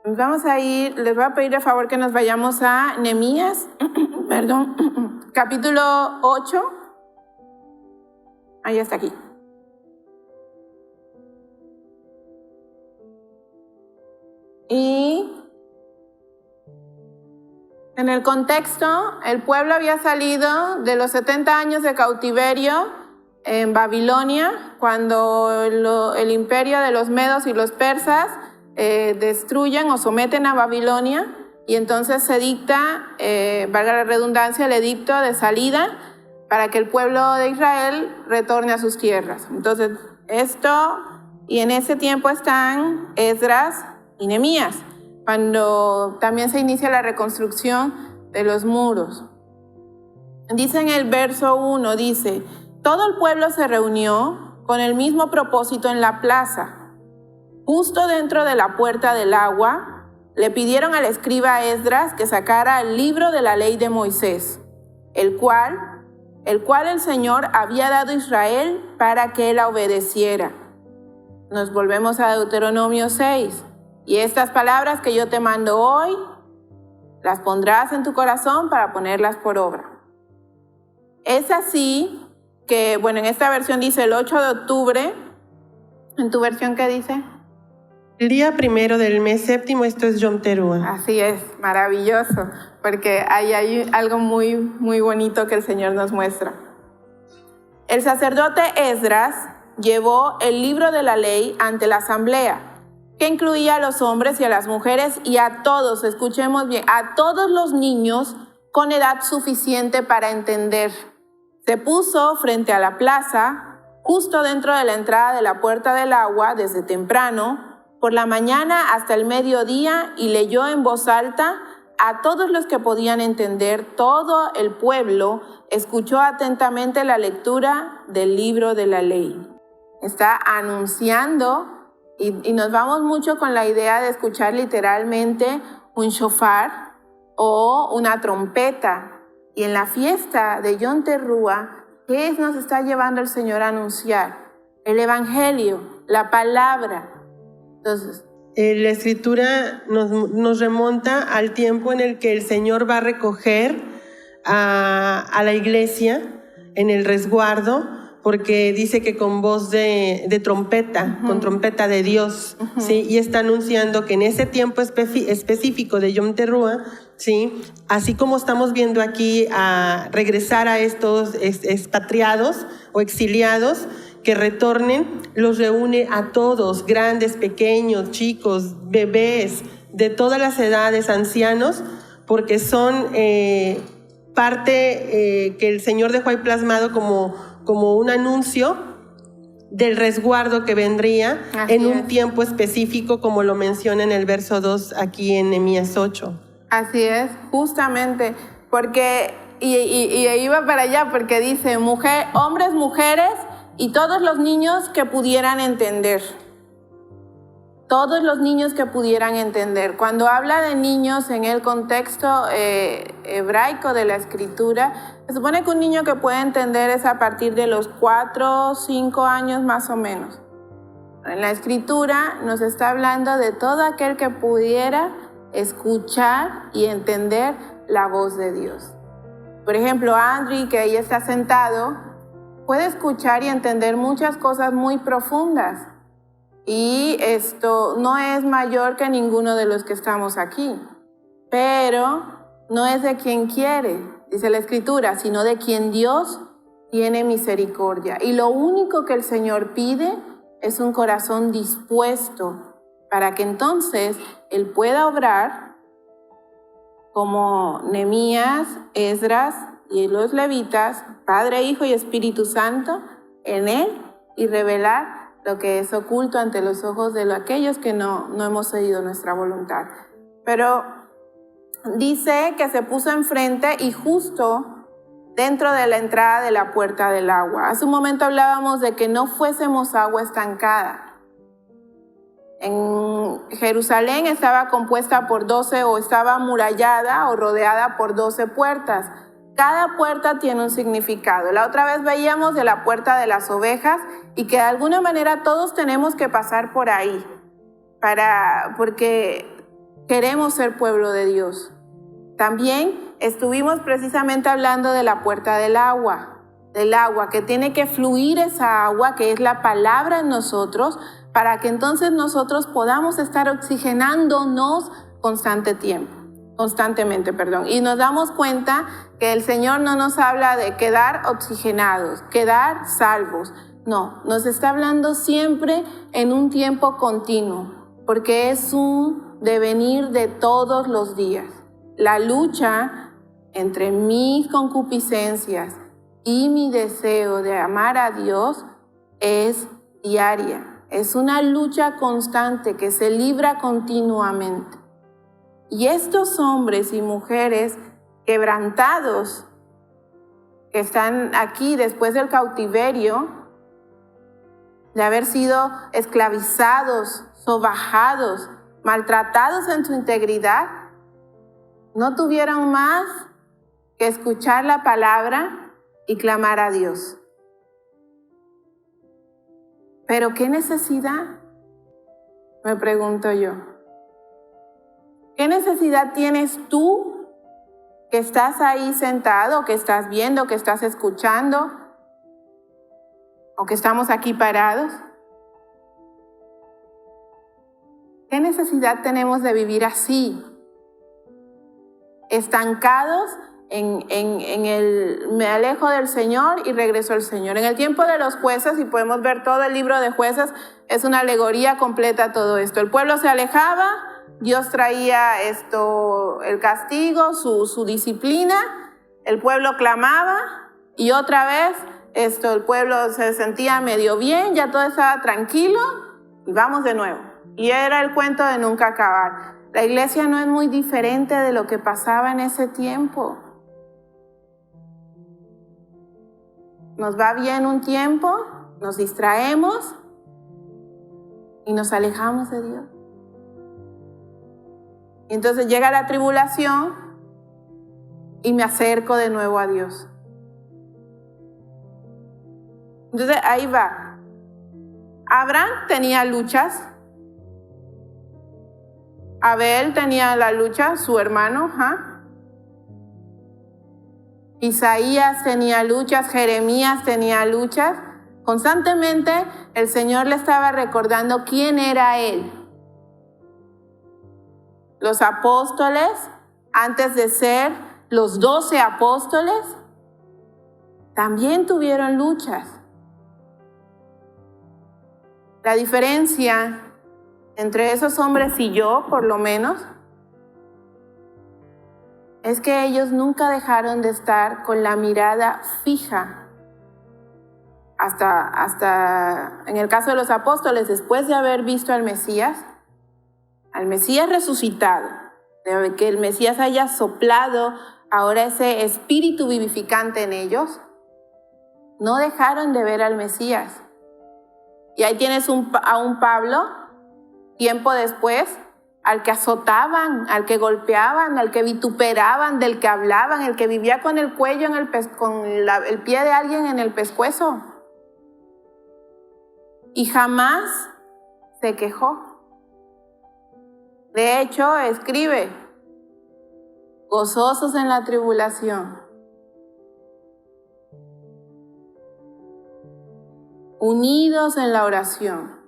les voy a pedir de favor que nos vayamos a Nehemías, capítulo 8. Ahí está aquí. Y en el contexto, el pueblo había salido de los 70 años de cautiverio en Babilonia, cuando el imperio de los medos y los persas destruyen o someten a Babilonia, y entonces se dicta, valga la redundancia, el edicto de salida para que el pueblo de Israel retorne a sus tierras. Entonces, y en ese tiempo están Esdras y Nehemías, cuando también se inicia la reconstrucción de los muros. Dice en el verso 1, dice, todo el pueblo se reunió con el mismo propósito en la plaza. Justo dentro de la puerta del agua, le pidieron al escriba Esdras que sacara el libro de la ley de Moisés, el cual el Señor había dado a Israel para que la obedeciera. Nos volvemos a Deuteronomio 6. Y estas palabras que yo te mando hoy, las pondrás en tu corazón para ponerlas por obra. Es así que, en esta versión dice el 8 de octubre. ¿En tu versión qué dice? El día 1 del mes séptimo, esto es Yom Teruah. Así es, maravilloso, porque ahí hay algo muy, muy bonito que el Señor nos muestra. El sacerdote Esdras llevó el libro de la ley ante la asamblea, que incluía a los hombres y a las mujeres y a todos, escuchemos bien, a todos los niños con edad suficiente para entender. Se puso frente a la plaza, justo dentro de la entrada de la puerta del agua, desde temprano, por la mañana hasta el mediodía, y leyó en voz alta a todos los que podían entender. Todo el pueblo escuchó atentamente la lectura del libro de la ley. Está anunciando, y nos vamos mucho con la idea de escuchar literalmente un shofar o una trompeta. Y en la fiesta de Yom Teruah, ¿qué nos está llevando el Señor a anunciar? El Evangelio, la palabra. Entonces, La escritura nos remonta al tiempo en el que el Señor va a recoger a la iglesia en el resguardo, porque dice que con voz de trompeta, con trompeta de Dios, ¿sí? Y está anunciando que en ese tiempo específico de Yom Teruah, ¿sí? Así como estamos viendo aquí a regresar a estos expatriados o exiliados, que retornen, los reúne a todos, grandes, pequeños, chicos, bebés, de todas las edades, ancianos, porque son parte que el Señor dejó ahí plasmado como un anuncio del resguardo que vendría en un tiempo específico, como lo menciona en el verso 2 aquí en Nehemías 8. Así es, justamente, porque, y iba para allá, porque dice, hombres, mujeres, y todos los niños que pudieran entender. Todos los niños que pudieran entender. Cuando habla de niños en el contexto hebraico de la escritura, se supone que un niño que puede entender es a partir de los 4 o 5 años más o menos. En la escritura nos está hablando de todo aquel que pudiera escuchar y entender la voz de Dios. Por ejemplo, Andrew, que ahí está sentado, puede escuchar y entender muchas cosas muy profundas. Y esto no es mayor que ninguno de los que estamos aquí. Pero no es de quien quiere, dice la Escritura, sino de quien Dios tiene misericordia. Y lo único que el Señor pide es un corazón dispuesto para que entonces Él pueda obrar como Nehemías, Esdras y los levitas, Padre, Hijo y Espíritu Santo, en Él, y revelar lo que es oculto ante los ojos de aquellos que no hemos seguido nuestra voluntad. Pero dice que se puso enfrente y justo dentro de la entrada de la puerta del agua. Hace un momento hablábamos de que no fuésemos agua estancada. En Jerusalén estaba compuesta por 12, o estaba amurallada o rodeada por 12 puertas. Cada puerta tiene un significado. La otra vez veíamos de la puerta de las ovejas, y que de alguna manera todos tenemos que pasar por ahí porque queremos ser pueblo de Dios. También estuvimos precisamente hablando de la puerta del agua, que tiene que fluir esa agua, que es la palabra en nosotros, para que entonces nosotros podamos estar oxigenándonos constantemente. Y nos damos cuenta que el Señor no nos habla de quedar oxigenados, quedar salvos. No, nos está hablando siempre en un tiempo continuo, porque es un devenir de todos los días. La lucha entre mis concupiscencias y mi deseo de amar a Dios es diaria. Es una lucha constante que se libra continuamente. Y estos hombres y mujeres quebrantados que están aquí después del cautiverio, de haber sido esclavizados, sobajados, maltratados en su integridad, no tuvieron más que escuchar la palabra y clamar a Dios. ¿Pero qué necesidad? Me pregunto yo. ¿Qué necesidad tienes tú que estás ahí sentado, que estás viendo, que estás escuchando, o que estamos aquí parados? ¿Qué necesidad tenemos de vivir así? Estancados en el me alejo del Señor y regreso al Señor. En el tiempo de los jueces, y podemos ver todo el libro de Jueces, es una alegoría completa a todo esto. El pueblo se alejaba, Dios traía el castigo, su disciplina, el pueblo clamaba y otra vez el pueblo se sentía medio bien, ya todo estaba tranquilo y vamos de nuevo. Y era el cuento de nunca acabar. La iglesia no es muy diferente de lo que pasaba en ese tiempo. Nos va bien un tiempo, nos distraemos y nos alejamos de Dios. Y entonces llega la tribulación y me acerco de nuevo a Dios. Entonces ahí va. Abraham tenía luchas. Abel tenía la lucha, su hermano. Isaías tenía luchas, Jeremías tenía luchas. Constantemente el Señor le estaba recordando quién era Él. Los apóstoles, antes de ser los 12 apóstoles, también tuvieron luchas. La diferencia entre esos hombres y yo, por lo menos, es que ellos nunca dejaron de estar con la mirada fija. Hasta en el caso de los apóstoles, después de haber visto al Mesías resucitado, de que el Mesías haya soplado ahora ese espíritu vivificante en ellos, no dejaron de ver al Mesías. Y ahí tienes a un Pablo, tiempo después, al que azotaban, al que golpeaban, al que vituperaban, del que hablaban, el que vivía con el cuello con el pie de alguien en el pescuezo. Y jamás se quejó. De hecho, escribe, gozosos en la tribulación, unidos en la oración.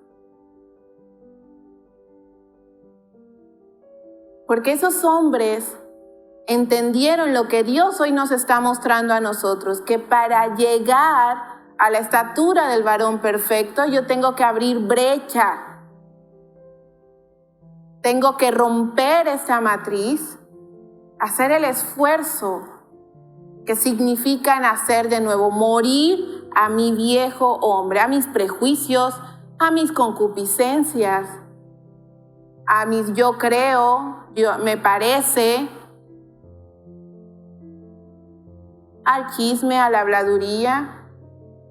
Porque esos hombres entendieron lo que Dios hoy nos está mostrando a nosotros, que para llegar a la estatura del varón perfecto, yo tengo que abrir brecha. Tengo que romper esa matriz, hacer el esfuerzo que significa nacer de nuevo, morir a mi viejo hombre, a mis prejuicios, a mis concupiscencias, a mis yo creo, me parece, al chisme, a la habladuría.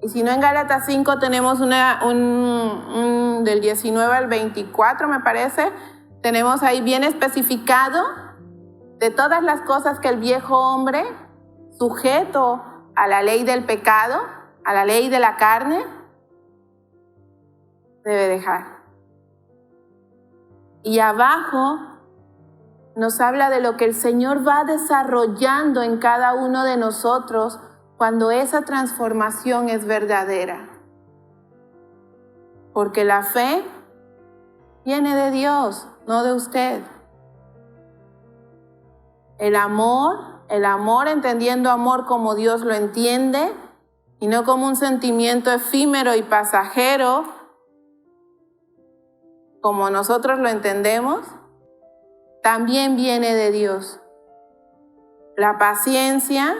Y si no, en Gálatas 5 tenemos del 19 al 24, me parece, tenemos ahí bien especificado de todas las cosas que el viejo hombre, sujeto a la ley del pecado, a la ley de la carne, debe dejar. Y abajo nos habla de lo que el Señor va desarrollando en cada uno de nosotros cuando esa transformación es verdadera. Porque la fe viene de Dios, no de usted. El amor entendiendo amor como Dios lo entiende y no como un sentimiento efímero y pasajero como nosotros lo entendemos, también viene de Dios. La paciencia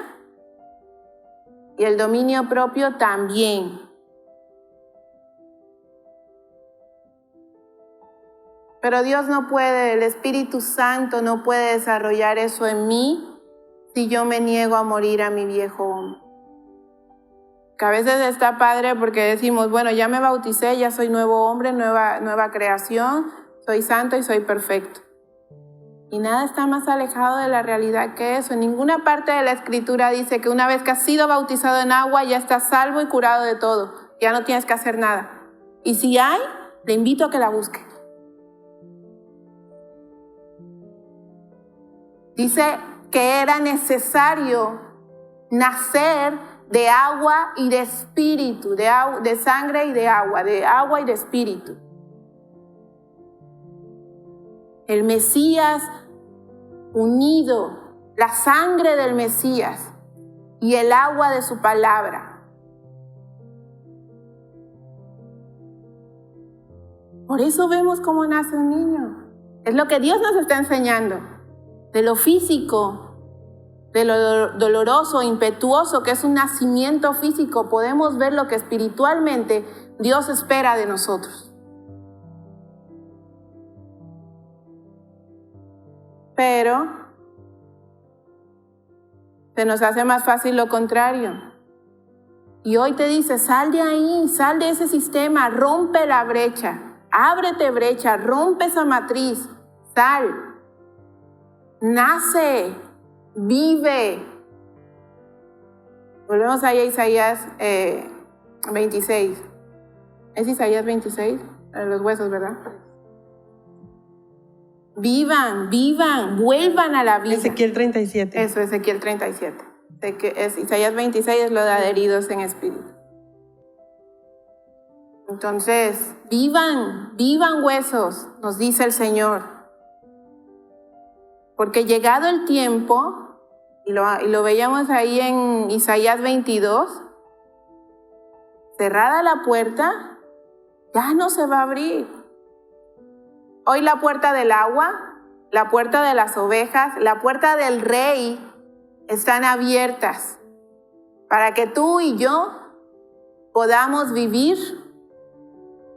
y el dominio propio también. Pero Dios no puede, el Espíritu Santo no puede desarrollar eso en mí si yo me niego a morir a mi viejo hombre. Que a veces está padre porque decimos, bueno, ya me bauticé, ya soy nuevo hombre, nueva creación, soy santo y soy perfecto. Y nada está más alejado de la realidad que eso. En ninguna parte de la Escritura dice que una vez que has sido bautizado en agua ya estás salvo y curado de todo. Ya no tienes que hacer nada. Y si hay, le invito a que la busque. Dice que era necesario nacer de agua y de espíritu, de sangre y de agua y de espíritu. El Mesías unido, la sangre del Mesías y el agua de su palabra. Por eso vemos cómo nace un niño. Es lo que Dios nos está enseñando. De lo físico, de lo doloroso, impetuoso, que es un nacimiento físico, podemos ver lo que espiritualmente Dios espera de nosotros. Pero se nos hace más fácil lo contrario. Y hoy te dice, sal de ahí, sal de ese sistema, rompe la brecha, ábrete brecha, rompe esa matriz, sal, nace, vive. Volvemos ahí a Isaías 26. ¿Es Isaías 26? Los huesos, ¿verdad? Vivan, vuelvan a la vida. Ezequiel 37. Eso, Ezequiel 37. Isaías 26 es lo de adheridos en espíritu. Entonces, vivan huesos, nos dice el Señor. Porque llegado el tiempo, y lo veíamos ahí en Isaías 22, cerrada la puerta, ya no se va a abrir. Hoy la puerta del agua, la puerta de las ovejas, la puerta del rey están abiertas para que tú y yo podamos vivir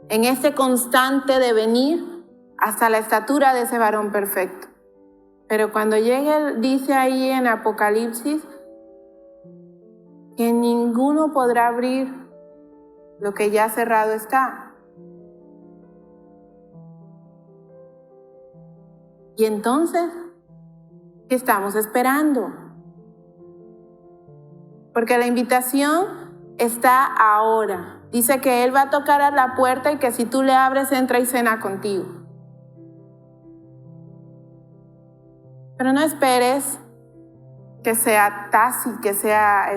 en este constante devenir hasta la estatura de ese varón perfecto. Pero cuando llegue, dice ahí en Apocalipsis, que ninguno podrá abrir lo que ya cerrado está. Y entonces, ¿qué estamos esperando? Porque la invitación está ahora. Dice que Él va a tocar a la puerta y que si tú le abres, entra y cena contigo. Pero no esperes que sea tácito, que sea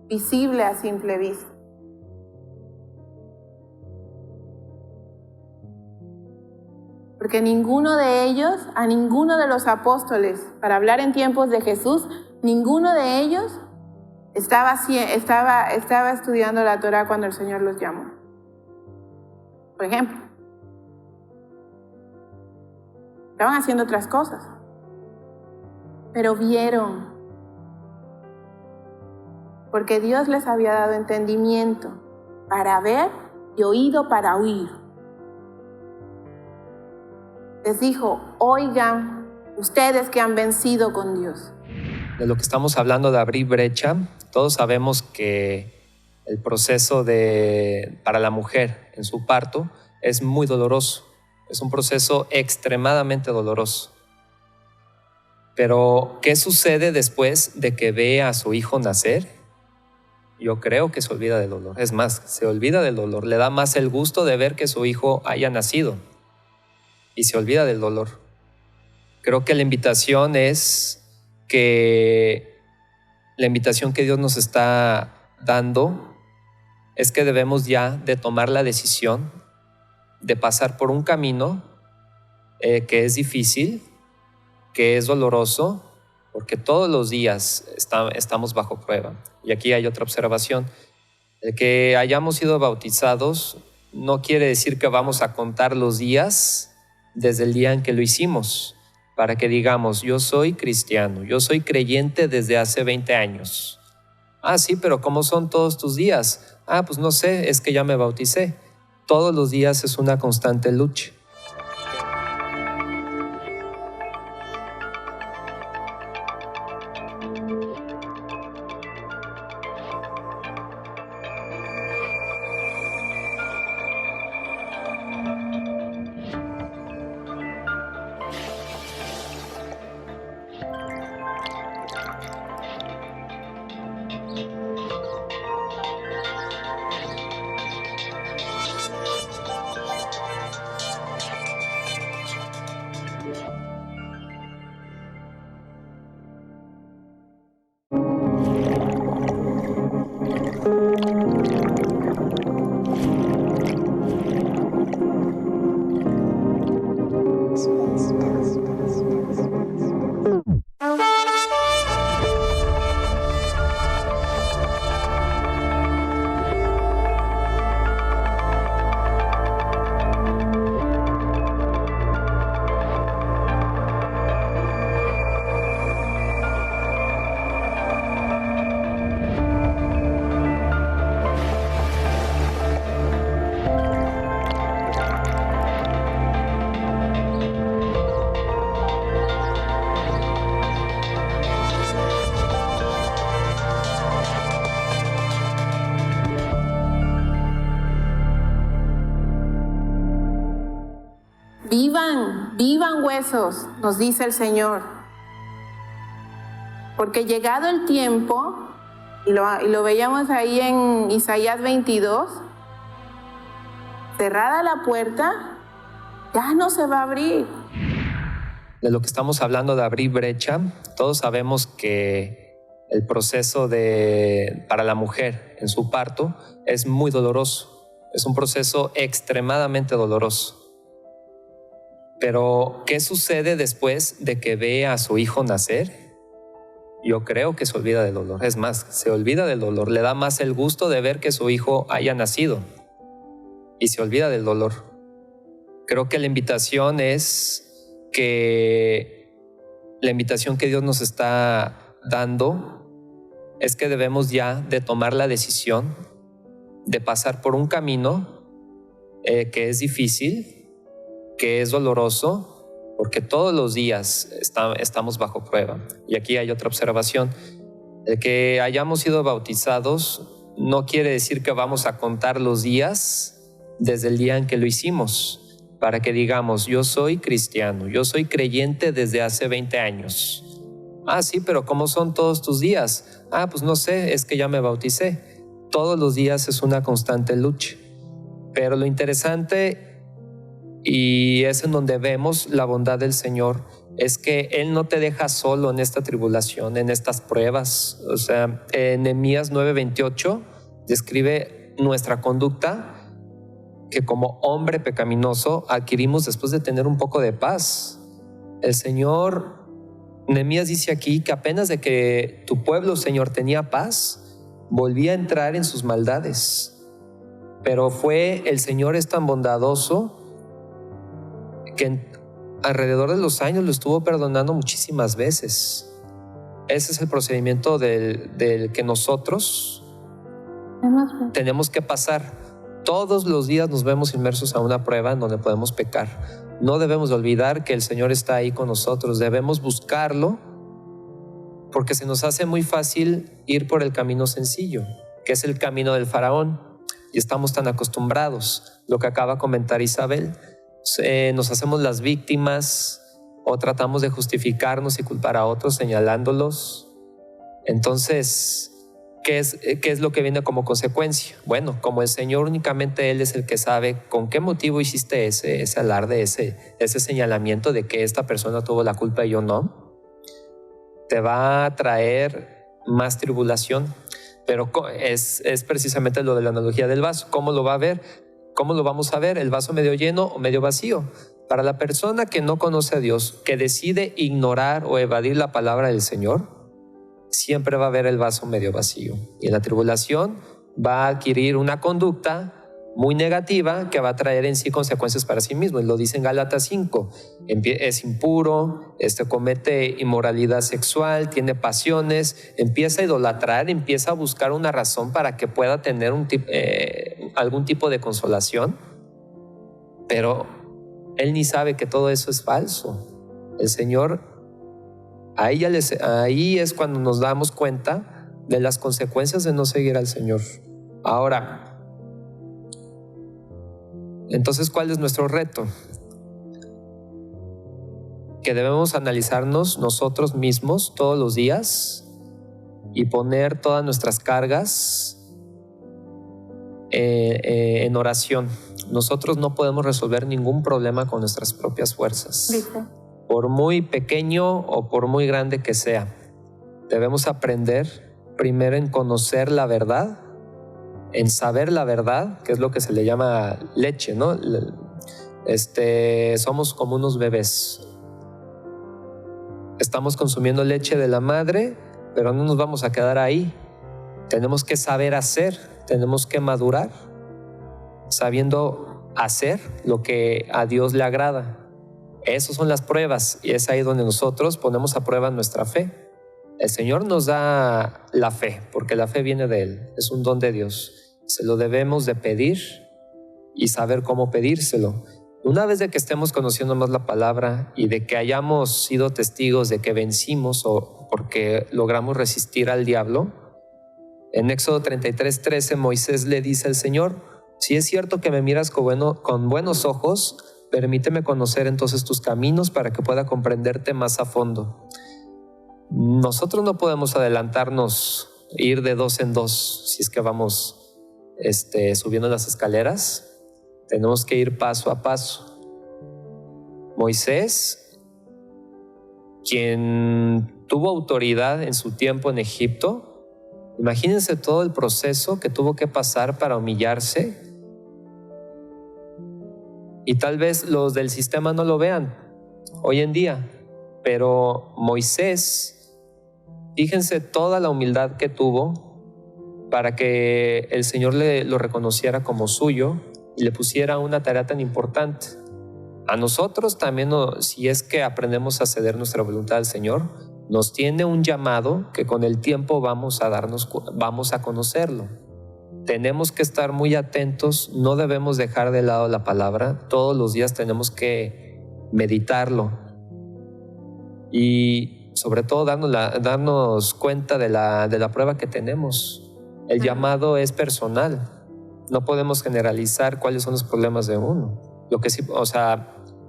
visible a simple vista. Porque ninguno de ellos, a ninguno de los apóstoles, para hablar en tiempos de Jesús, ninguno de ellos estaba estudiando la Torá cuando el Señor los llamó. Por ejemplo, estaban haciendo otras cosas, pero vieron, porque Dios les había dado entendimiento para ver y oído para oír. Les dijo, oigan, ustedes que han vencido con Dios. De lo que estamos hablando de abrir brecha, todos sabemos que el proceso para la mujer en su parto es muy doloroso. Es un proceso extremadamente doloroso. Pero, ¿qué sucede después de que ve a su hijo nacer? Yo creo que se olvida del dolor. Es más, se olvida del dolor. Le da más el gusto de ver que su hijo haya nacido. Y se olvida del dolor. Creo que la invitación que Dios nos está dando es que debemos ya de tomar la decisión de pasar por un camino que es difícil, que es doloroso, porque todos los días estamos bajo prueba. Y aquí hay otra observación. El que hayamos sido bautizados no quiere decir que vamos a contar los días desde el día en que lo hicimos, para que digamos, yo soy cristiano, yo soy creyente desde hace 20 años. Ah, sí, pero ¿cómo son todos tus días? Ah, pues no sé, es que ya me bauticé. Todos los días es una constante lucha. vivan huesos, nos dice el Señor. Porque llegado el tiempo, y lo veíamos ahí en Isaías 22, cerrada la puerta, ya no se va a abrir. De lo que estamos hablando de abrir brecha, todos sabemos que el proceso para la mujer en su parto es muy doloroso. Es un proceso extremadamente doloroso. Pero, ¿qué sucede después de que ve a su hijo nacer? Yo creo que se olvida del dolor. Es más, se olvida del dolor. Le da más el gusto de ver que su hijo haya nacido. Y se olvida del dolor. Creo que la invitación que Dios nos está dando es que debemos ya de tomar la decisión de pasar por un camino que es difícil, que es doloroso, porque todos los días estamos bajo prueba. Y aquí hay otra observación. El que hayamos sido bautizados no quiere decir que vamos a contar los días desde el día en que lo hicimos, para que digamos, yo soy cristiano, yo soy creyente desde hace 20 años. Ah, sí, pero ¿cómo son todos tus días? Ah, pues no sé, es que ya me bauticé. Todos los días es una constante lucha. Pero lo interesante, y es en donde vemos la bondad del Señor, es que Él no te deja solo en esta tribulación, en estas pruebas. O sea, en Nehemías 9:28 describe nuestra conducta que como hombre pecaminoso adquirimos después de tener un poco de paz. El Señor, Nehemías dice aquí que apenas de que tu pueblo, Señor, tenía paz, volvía a entrar en sus maldades. Pero el Señor es tan bondadoso que alrededor de los años lo estuvo perdonando muchísimas veces. Ese es el procedimiento del que nosotros tenemos que pasar. Todos los días nos vemos inmersos a una prueba en donde podemos pecar. No debemos olvidar que el Señor está ahí con nosotros. Debemos buscarlo, porque se nos hace muy fácil ir por el camino sencillo, que es el camino del faraón. Y estamos tan acostumbrados. Lo que acaba de comentar Isabel, nos hacemos las víctimas o tratamos de justificarnos y culpar a otros señalándolos. Entonces, ¿qué es lo que viene como consecuencia? Bueno, como el Señor únicamente Él es el que sabe con qué motivo hiciste ese alarde, ese señalamiento de que esta persona tuvo la culpa y yo no, te va a traer más tribulación. Pero es precisamente lo de la analogía del vaso. ¿Cómo lo va a ver? ¿Cómo lo vamos a ver? ¿El vaso medio lleno o medio vacío? Para la persona que no conoce a Dios, que decide ignorar o evadir la palabra del Señor, siempre va a ver el vaso medio vacío. Y en la tribulación va a adquirir una conducta muy negativa que va a traer en sí consecuencias para sí mismo. Y lo dice en Gálatas 5. Es impuro, comete inmoralidad sexual, tiene pasiones, empieza a idolatrar, empieza a buscar una razón para que pueda tener algún tipo de consolación. Pero él ni sabe que todo eso es falso. El Señor, ahí es cuando nos damos cuenta de las consecuencias de no seguir al Señor. Ahora, entonces, ¿cuál es nuestro reto? Que debemos analizarnos nosotros mismos todos los días y poner todas nuestras cargas en oración. Nosotros no podemos resolver ningún problema con nuestras propias fuerzas. ¿Viste? Por muy pequeño o por muy grande que sea. Debemos aprender primero en conocer la verdad, en saber la verdad, que es lo que se le llama leche, ¿no? Somos como unos bebés. Estamos consumiendo leche de la madre, pero no nos vamos a quedar ahí. Tenemos que saber hacer, tenemos que madurar, sabiendo hacer lo que a Dios le agrada. Esas son las pruebas y es ahí donde nosotros ponemos a prueba nuestra fe. El Señor nos da la fe, porque la fe viene de Él, es un don de Dios. Se lo debemos de pedir y saber cómo pedírselo. Una vez de que estemos conociendo más la palabra y de que hayamos sido testigos de que vencimos o porque logramos resistir al diablo, en Éxodo 33:13 Moisés le dice al Señor: si es cierto que me miras con buenos ojos, Permíteme conocer entonces tus caminos para que pueda comprenderte más a fondo. Nosotros no podemos adelantarnos, ir de dos en dos si es que vamos subiendo las escaleras. Tenemos que ir paso a paso. Moisés, quien tuvo autoridad en su tiempo en Egipto, imagínense todo el proceso que tuvo que pasar para humillarse. Y tal vez los del sistema no lo vean hoy en día, pero Moisés, fíjense toda la humildad que tuvo para que el Señor lo reconociera como suyo y le pusiera una tarea tan importante. A nosotros también, si es que aprendemos a ceder nuestra voluntad al Señor, nos tiene un llamado que con el tiempo vamos a conocerlo. Tenemos que estar muy atentos, no debemos dejar de lado la palabra, todos los días tenemos que meditarlo y sobre todo darnos cuenta de la prueba que tenemos. El llamado es personal, no podemos generalizar cuáles son los problemas de uno. Lo que sí,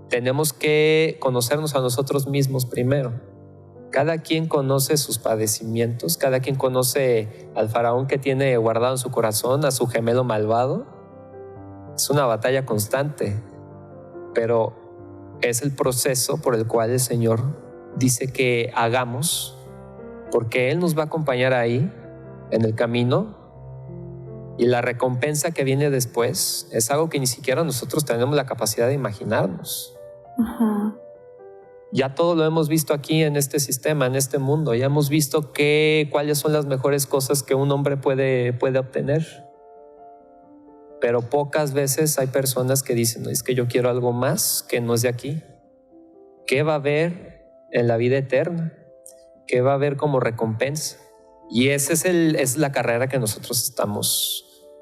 tenemos que conocernos a nosotros mismos primero. Cada quien conoce sus padecimientos, cada quien conoce al faraón que tiene guardado en su corazón, a su gemelo malvado. Es una batalla constante, pero es el proceso por el cual el Señor dice que hagamos, porque Él nos va a acompañar ahí, en el camino, y la recompensa que viene después es algo que ni siquiera nosotros tenemos la capacidad de imaginarnos. Ajá. Ya todo lo hemos visto aquí en este sistema, en este mundo. Ya hemos visto cuáles son las mejores cosas que un hombre puede obtener. Pero pocas veces hay personas que dicen, no, es que yo quiero algo más que no es de aquí. ¿Qué va a haber en la vida eterna? ¿Qué va a haber como recompensa? Y esa es la carrera que nosotros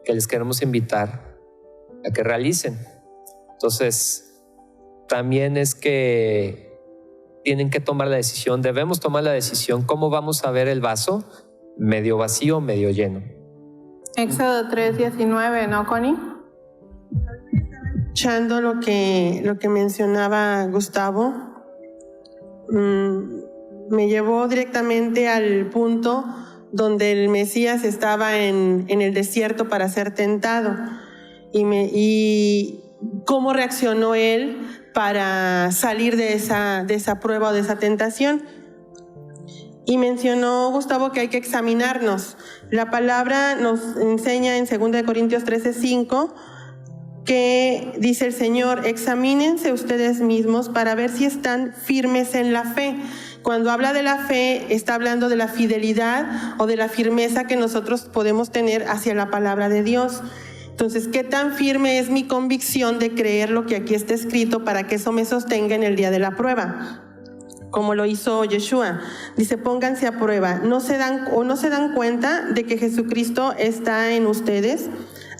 que les queremos invitar a que realicen. Entonces, también es que tienen que tomar la decisión, debemos tomar la decisión, ¿cómo vamos a ver el vaso? ¿Medio vacío o medio lleno? Éxodo 3:19, ¿no, Connie? Escuchando lo que mencionaba Gustavo, me llevó directamente al punto donde el Mesías estaba en el desierto para ser tentado y cómo reaccionó él para salir de esa prueba o de esa tentación. Y mencionó Gustavo que hay que examinarnos. La palabra nos enseña en 2 Corintios 13:5 que dice el Señor, examínense ustedes mismos para ver si están firmes en la fe. Cuando habla de la fe, está hablando de la fidelidad o de la firmeza que nosotros podemos tener hacia la palabra de Dios. Entonces, ¿qué tan firme es mi convicción de creer lo que aquí está escrito para que eso me sostenga en el día de la prueba? Como lo hizo Yeshua. Dice, pónganse a prueba. ¿No se dan cuenta de que Jesucristo está en ustedes?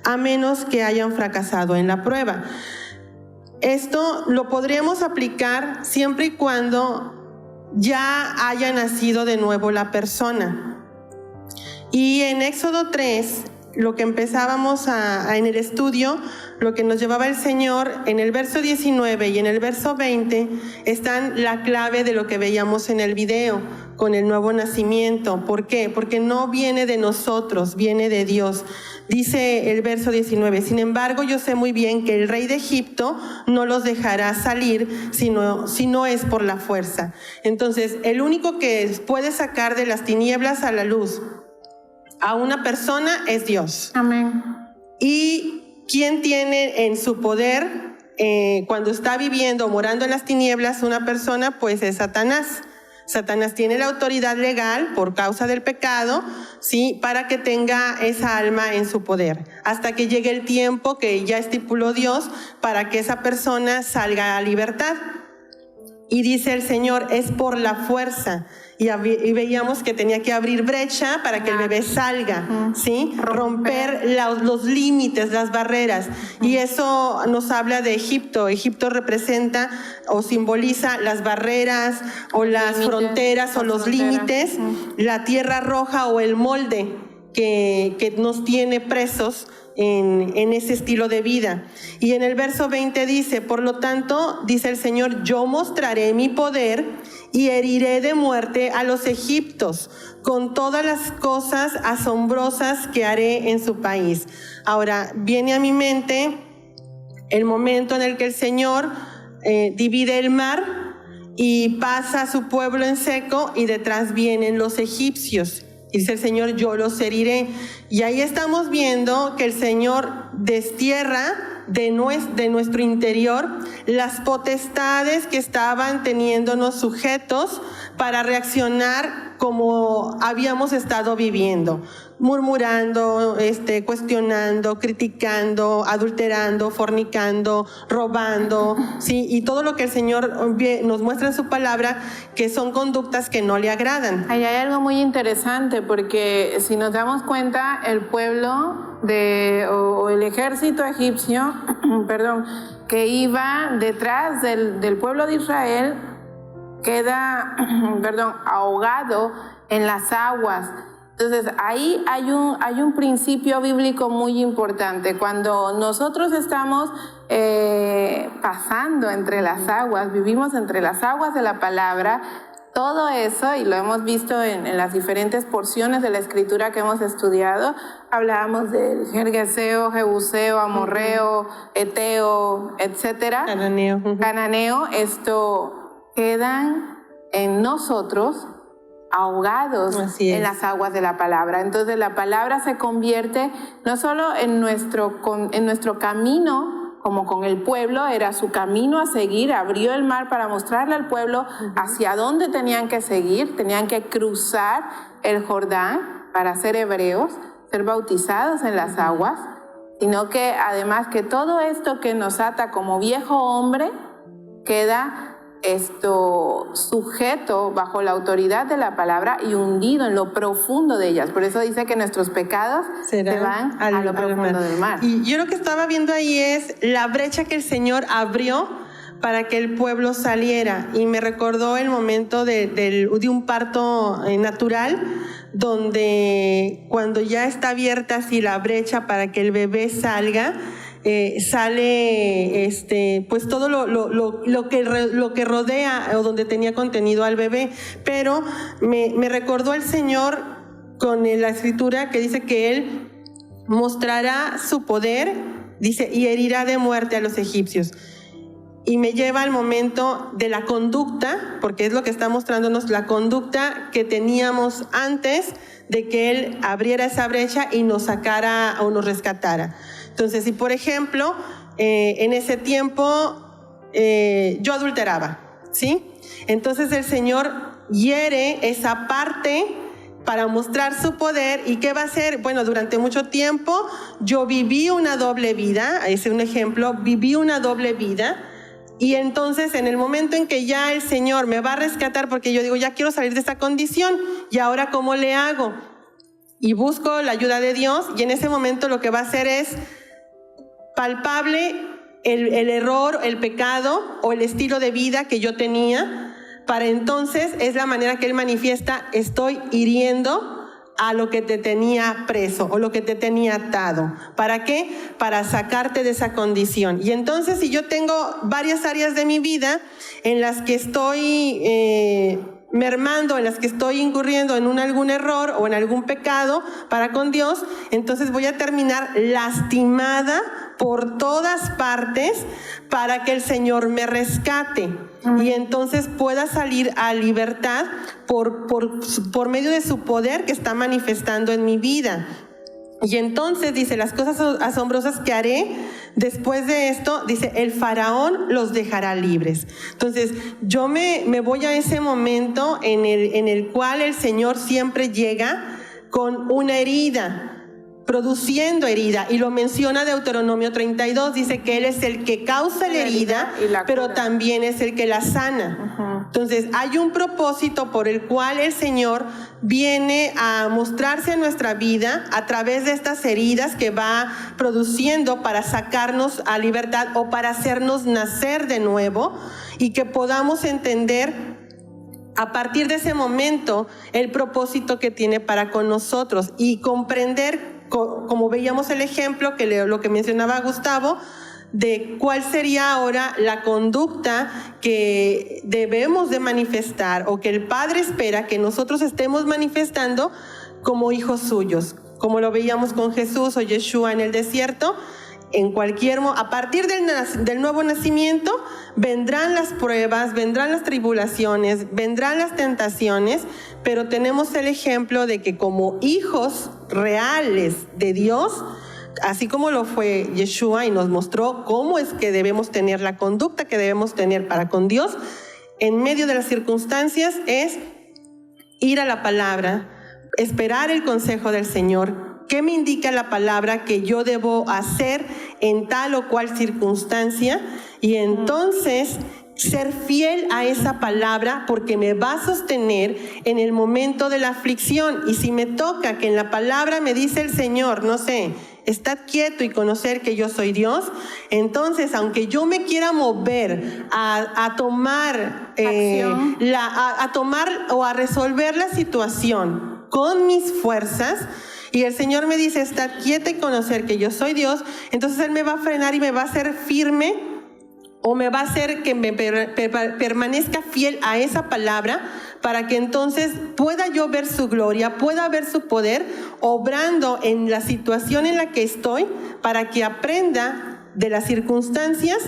A menos que hayan fracasado en la prueba. Esto lo podríamos aplicar siempre y cuando ya haya nacido de nuevo la persona. Y en Éxodo 3, lo que empezábamos en el estudio, lo que nos llevaba el Señor, en el verso 19 y en el verso 20, están la clave de lo que veíamos en el video, con el nuevo nacimiento. ¿Por qué? Porque no viene de nosotros, viene de Dios. Dice el verso 19, sin embargo, yo sé muy bien que el rey de Egipto no los dejará salir si no es por la fuerza. Entonces, el único que puede sacar de las tinieblas a la luz a una persona es Dios. Amén. Y ¿quién tiene en su poder cuando está viviendo, morando en las tinieblas, una persona? Pues es Satanás. Satanás tiene la autoridad legal por causa del pecado, ¿sí? Para que tenga esa alma en su poder, hasta que llegue el tiempo que ya estipuló Dios para que esa persona salga a libertad. Y dice el Señor, es por la fuerza. Y veíamos que tenía que abrir brecha para que el bebé salga, ¿sí? Romper los límites, las barreras. Y eso nos habla de Egipto. Egipto representa o simboliza las barreras o las fronteras o los límites, la tierra roja o el molde que nos tiene presos en ese estilo de vida. Y en el verso 20 dice, por lo tanto, dice el Señor, yo mostraré mi poder y heriré de muerte a los egipcios con todas las cosas asombrosas que haré en su país. Ahora, viene a mi mente el momento en el que el Señor divide el mar y pasa a su pueblo en seco y detrás vienen los egipcios. Dice el Señor, yo los heriré. Y ahí estamos viendo que el Señor destierra de nuestro interior las potestades que estaban teniéndonos sujetos para reaccionar como habíamos estado viviendo, murmurando, cuestionando, criticando, adulterando, fornicando, robando, ¿sí? Y todo lo que el Señor nos muestra en su palabra, que son conductas que no le agradan. Ahí hay algo muy interesante, porque si nos damos cuenta, el pueblo o el ejército egipcio, que iba detrás del pueblo de Israel, queda, ahogado en las aguas. Entonces, ahí hay un principio bíblico muy importante. Cuando nosotros estamos pasando entre las aguas, vivimos entre las aguas de la palabra, todo eso, y lo hemos visto en las diferentes porciones de la Escritura que hemos estudiado, hablábamos del Gergeseo, Jebuseo, Amorreo, Eteo, etcétera. Cananeo, esto quedan en nosotros ahogados en las aguas de la palabra. Entonces la palabra se convierte no solo en nuestro camino, como con el pueblo, era su camino a seguir, abrió el mar para mostrarle al pueblo hacia dónde tenían que seguir, tenían que cruzar el Jordán para ser hebreos, ser bautizados en las aguas, sino que además que todo esto que nos ata como viejo hombre queda sujeto bajo la autoridad de la palabra y hundido en lo profundo de ellas. Por eso dice que nuestros pecados se van a lo profundo del mar. Y yo lo que estaba viendo ahí es la brecha que el Señor abrió para que el pueblo saliera. Y me recordó el momento de un parto natural, donde cuando ya está abierta así la brecha para que el bebé salga, sale pues todo lo que rodea o donde tenía contenido al bebé. Pero me recordó el Señor con la escritura que dice que Él mostrará su poder, dice, y herirá de muerte a los egipcios. Y me lleva al momento de la conducta, porque es lo que está mostrándonos, la conducta que teníamos antes de que Él abriera esa brecha y nos sacara o nos rescatara. Entonces, si por ejemplo, en ese tiempo yo adulteraba, ¿sí? Entonces el Señor hiere esa parte para mostrar su poder. ¿Y qué va a hacer? Bueno, durante mucho tiempo yo viví una doble vida, ese es un ejemplo, viví una doble vida. Y entonces en el momento en que ya el Señor me va a rescatar, porque yo digo, ya quiero salir de esta condición, ¿y ahora cómo le hago? Y busco la ayuda de Dios, y en ese momento lo que va a hacer es palpable el error, el pecado o el estilo de vida que yo tenía. Para entonces es la manera que Él manifiesta, estoy hiriendo a lo que te tenía preso o lo que te tenía atado. ¿Para qué? Para sacarte de esa condición. Y entonces, si yo tengo varias áreas de mi vida en las que estoy mermando, en las que estoy incurriendo en algún error o en algún pecado para con Dios, entonces voy a terminar lastimada por todas partes para que el Señor me rescate. Y entonces pueda salir a libertad por medio de su poder que está manifestando en mi vida. Y entonces dice, las cosas asombrosas que haré después de esto, dice, el faraón los dejará libres. Entonces yo me voy a ese momento en el cual el Señor siempre llega con una herida, produciendo herida, y lo menciona Deuteronomio 32, dice que Él es el que causa la herida, pero también es el que la sana. Entonces hay un propósito por el cual el Señor viene a mostrarse en nuestra vida a través de estas heridas que va produciendo para sacarnos a libertad o para hacernos nacer de nuevo, y que podamos entender a partir de ese momento el propósito que tiene para con nosotros y comprender, como veíamos el ejemplo, lo que mencionaba Gustavo, de cuál sería ahora la conducta que debemos de manifestar o que el Padre espera que nosotros estemos manifestando como hijos suyos, como lo veíamos con Jesús o Yeshua en el desierto. A partir del nuevo nacimiento vendrán las pruebas, vendrán las tribulaciones, vendrán las tentaciones, pero tenemos el ejemplo de que como hijos reales de Dios, así como lo fue Yeshua y nos mostró cómo es que debemos tener la conducta que debemos tener para con Dios, en medio de las circunstancias es ir a la palabra, esperar el consejo del Señor. ¿Qué me indica la palabra que yo debo hacer en tal o cual circunstancia? Y entonces ser fiel a esa palabra porque me va a sostener en el momento de la aflicción. Y si me toca que en la palabra me dice el Señor, no sé, estad quieto y conocer que yo soy Dios, entonces aunque yo me quiera mover a tomar a tomar o a resolver la situación con mis fuerzas, y el Señor me dice, estad quieta y conocer que yo soy Dios, entonces Él me va a frenar y me va a hacer firme, o me va a hacer que me permanezca fiel a esa palabra, para que entonces pueda yo ver su gloria, pueda ver su poder, obrando en la situación en la que estoy, para que aprenda de las circunstancias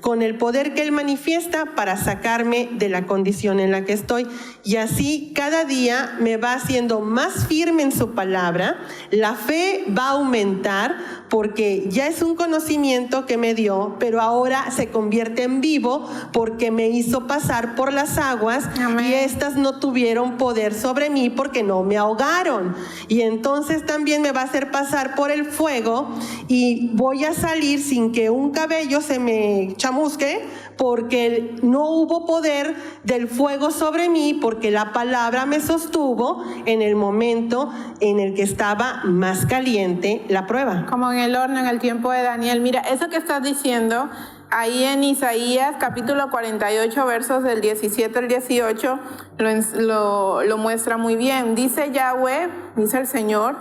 con el poder que Él manifiesta para sacarme de la condición en la que estoy. Y así cada día me va haciendo más firme en su palabra, la fe va a aumentar porque ya es un conocimiento que me dio, pero ahora se convierte en vivo porque me hizo pasar por las aguas. Amén. Y estas no tuvieron poder sobre mí porque no me ahogaron. Y entonces también me va a hacer pasar por el fuego y voy a salir sin que un cabello se me chamusque, porque no hubo poder del fuego sobre mí, porque la palabra me sostuvo en el momento en el que estaba más caliente la prueba. Como en el horno en el tiempo de Daniel. Mira, eso que estás diciendo ahí en Isaías capítulo 48 versos del 17 al 18 lo muestra muy bien. Dice Yahweh, dice el Señor,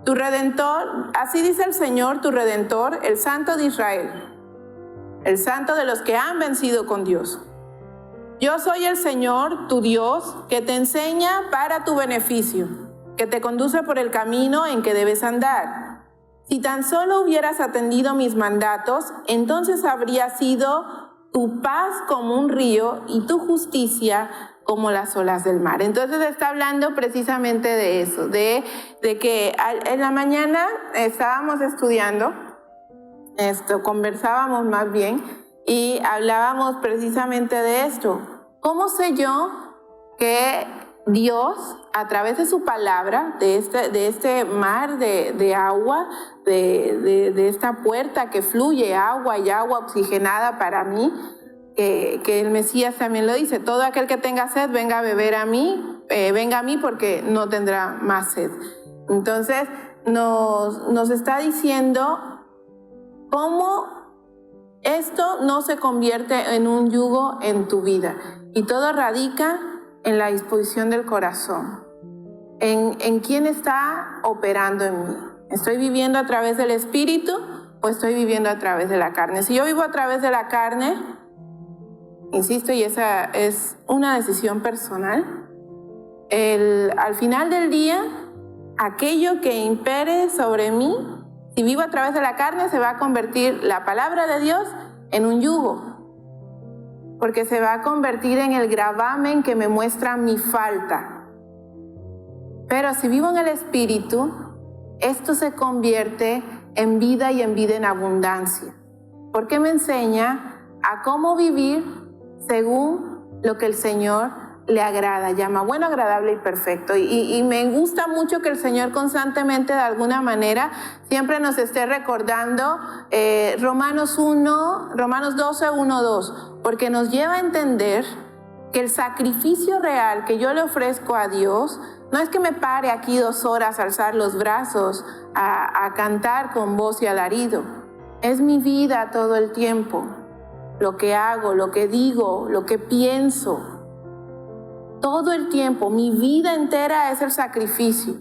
tu Redentor, así dice el Señor, tu Redentor, el Santo de Israel, el Santo de los que han vencido con Dios. Yo soy el Señor, tu Dios, que te enseña para tu beneficio, que te conduce por el camino en que debes andar. Si tan solo hubieras atendido mis mandatos, entonces habría sido tu paz como un río y tu justicia como las olas del mar. Entonces está hablando precisamente de eso, de que en la mañana estábamos estudiando, conversábamos más bien, y hablábamos precisamente de esto. ¿Cómo sé yo que Dios, a través de su palabra, de este mar de agua, de esta puerta que fluye agua y agua oxigenada para mí, que el Mesías también lo dice, todo aquel que tenga sed, venga a beber a mí, venga a mí porque no tendrá más sed? Entonces nos está diciendo cómo esto no se convierte en un yugo en tu vida, y todo radica en la disposición del corazón, en quién está operando en mí. ¿Estoy viviendo a través del Espíritu o estoy viviendo a través de la carne? Si yo vivo a través de la carne, insisto, y esa es una decisión personal, al final del día, aquello que impere sobre mí, si vivo a través de la carne, se va a convertir la palabra de Dios en un yugo, porque se va a convertir en el gravamen que me muestra mi falta. Pero si vivo en el Espíritu, esto se convierte en vida, y en vida en abundancia, porque me enseña a cómo vivir según lo que el Señor le agrada, llama bueno, agradable y perfecto. Y me gusta mucho que el Señor constantemente, de alguna manera, siempre nos esté recordando Romanos 12, 1, 2, porque nos lleva a entender que el sacrificio real que yo le ofrezco a Dios no es que me pare aquí 2 horas a alzar los brazos, a cantar con voz y alarido. Es mi vida todo el tiempo, lo que hago, lo que digo, lo que pienso. todo el tiempo, mi vida entera es el sacrificio.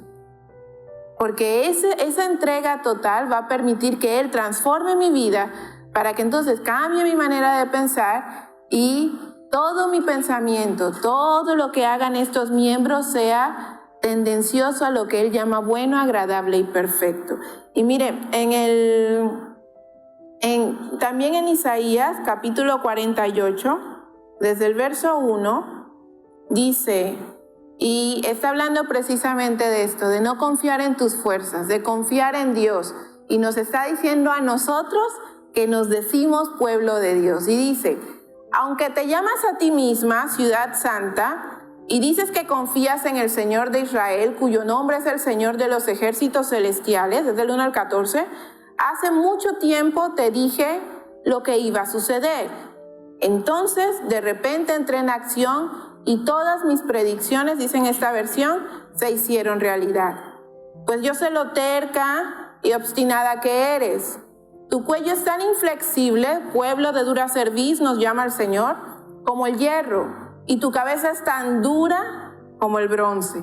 Porque esa entrega total va a permitir que Él transforme mi vida para que entonces cambie mi manera de pensar y todo mi pensamiento, todo lo que hagan estos miembros sea tendencioso a lo que Él llama bueno, agradable y perfecto. Y mire, también en Isaías capítulo 48, desde el verso 1, dice, y está hablando precisamente de esto, de no confiar en tus fuerzas, de confiar en Dios. Y nos está diciendo a nosotros que nos decimos pueblo de Dios. Y dice, aunque te llamas a ti misma ciudad santa, y dices que confías en el Señor de Israel, cuyo nombre es el Señor de los ejércitos celestiales, desde el 1 al 14, hace mucho tiempo te dije lo que iba a suceder. Entonces, de repente entré en acción y todas mis predicciones, dice en esta versión, se hicieron realidad. Pues yo sé lo terca y obstinada que eres. Tu cuello es tan inflexible, pueblo de dura cerviz, nos llama el Señor, como el hierro, y tu cabeza es tan dura como el bronce.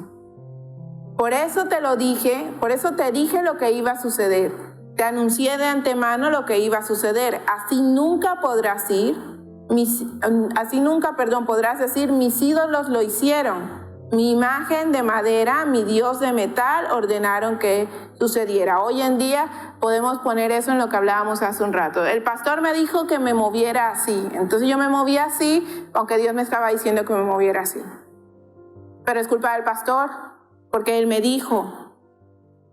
Por eso te lo dije, por eso te dije lo que iba a suceder. Te anuncié de antemano lo que iba a suceder. Así nunca podrás decir, mis ídolos lo hicieron. Mi imagen de madera, mi Dios de metal ordenaron que sucediera. Hoy en día podemos poner eso en lo que hablábamos hace un rato. El pastor me dijo que me moviera así. Entonces yo me moví así, aunque Dios me estaba diciendo que me moviera así. Pero es culpa del pastor, porque él me dijo.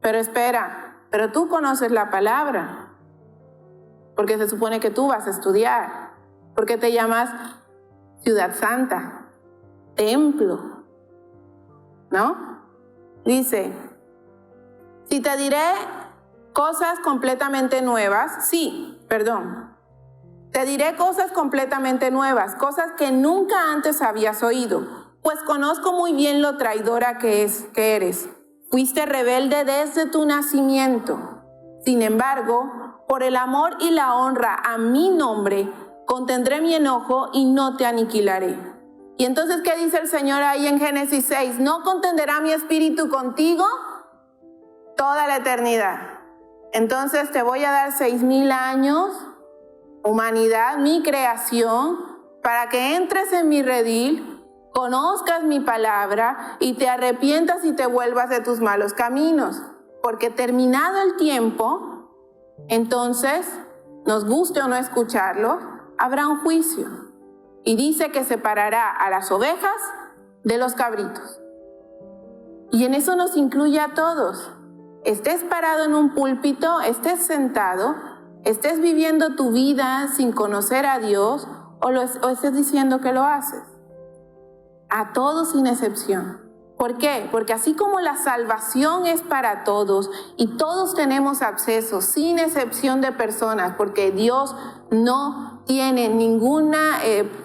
Pero espera, pero tú conoces la palabra. Porque se supone que tú vas a estudiar. Porque te llamas ciudad santa, templo. ¿No? Dice, si te diré cosas completamente nuevas, te diré cosas completamente nuevas, cosas que nunca antes habías oído, pues conozco muy bien lo traidora que eres. Fuiste rebelde desde tu nacimiento. Sin embargo, por el amor y la honra a mi nombre, contendré mi enojo y no te aniquilaré. Y entonces, ¿qué dice el Señor ahí en Génesis 6? ¿No contenderá mi espíritu contigo toda la eternidad? Entonces te voy a dar 6,000 años, humanidad, mi creación, para que entres en mi redil, conozcas mi palabra y te arrepientas y te vuelvas de tus malos caminos. Porque terminado el tiempo, entonces, nos guste o no escucharlo, habrá un juicio. Y dice que separará a las ovejas de los cabritos. Y en eso nos incluye a todos. Estés parado en un púlpito, estés sentado, estés viviendo tu vida sin conocer a Dios o estés diciendo que lo haces. A todos sin excepción. ¿Por qué? Porque así como la salvación es para todos y todos tenemos acceso sin excepción de personas, porque Dios no tiene ningún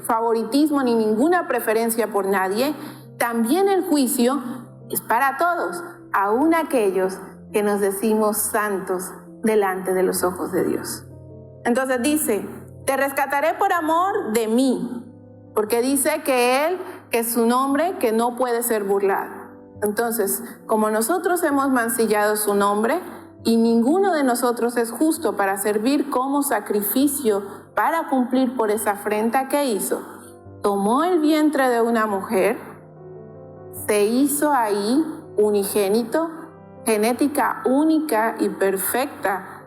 favoritismo ni ninguna preferencia por nadie, también el juicio es para todos, aun aquellos que nos decimos santos delante de los ojos de Dios. Entonces dice, te rescataré por amor de mí, porque dice que es su nombre que no puede ser burlado. Entonces, como nosotros hemos mancillado su nombre y ninguno de nosotros es justo para servir como sacrificio para cumplir por esa afrenta que hizo, tomó el vientre de una mujer, se hizo ahí unigénito, genética única y perfecta,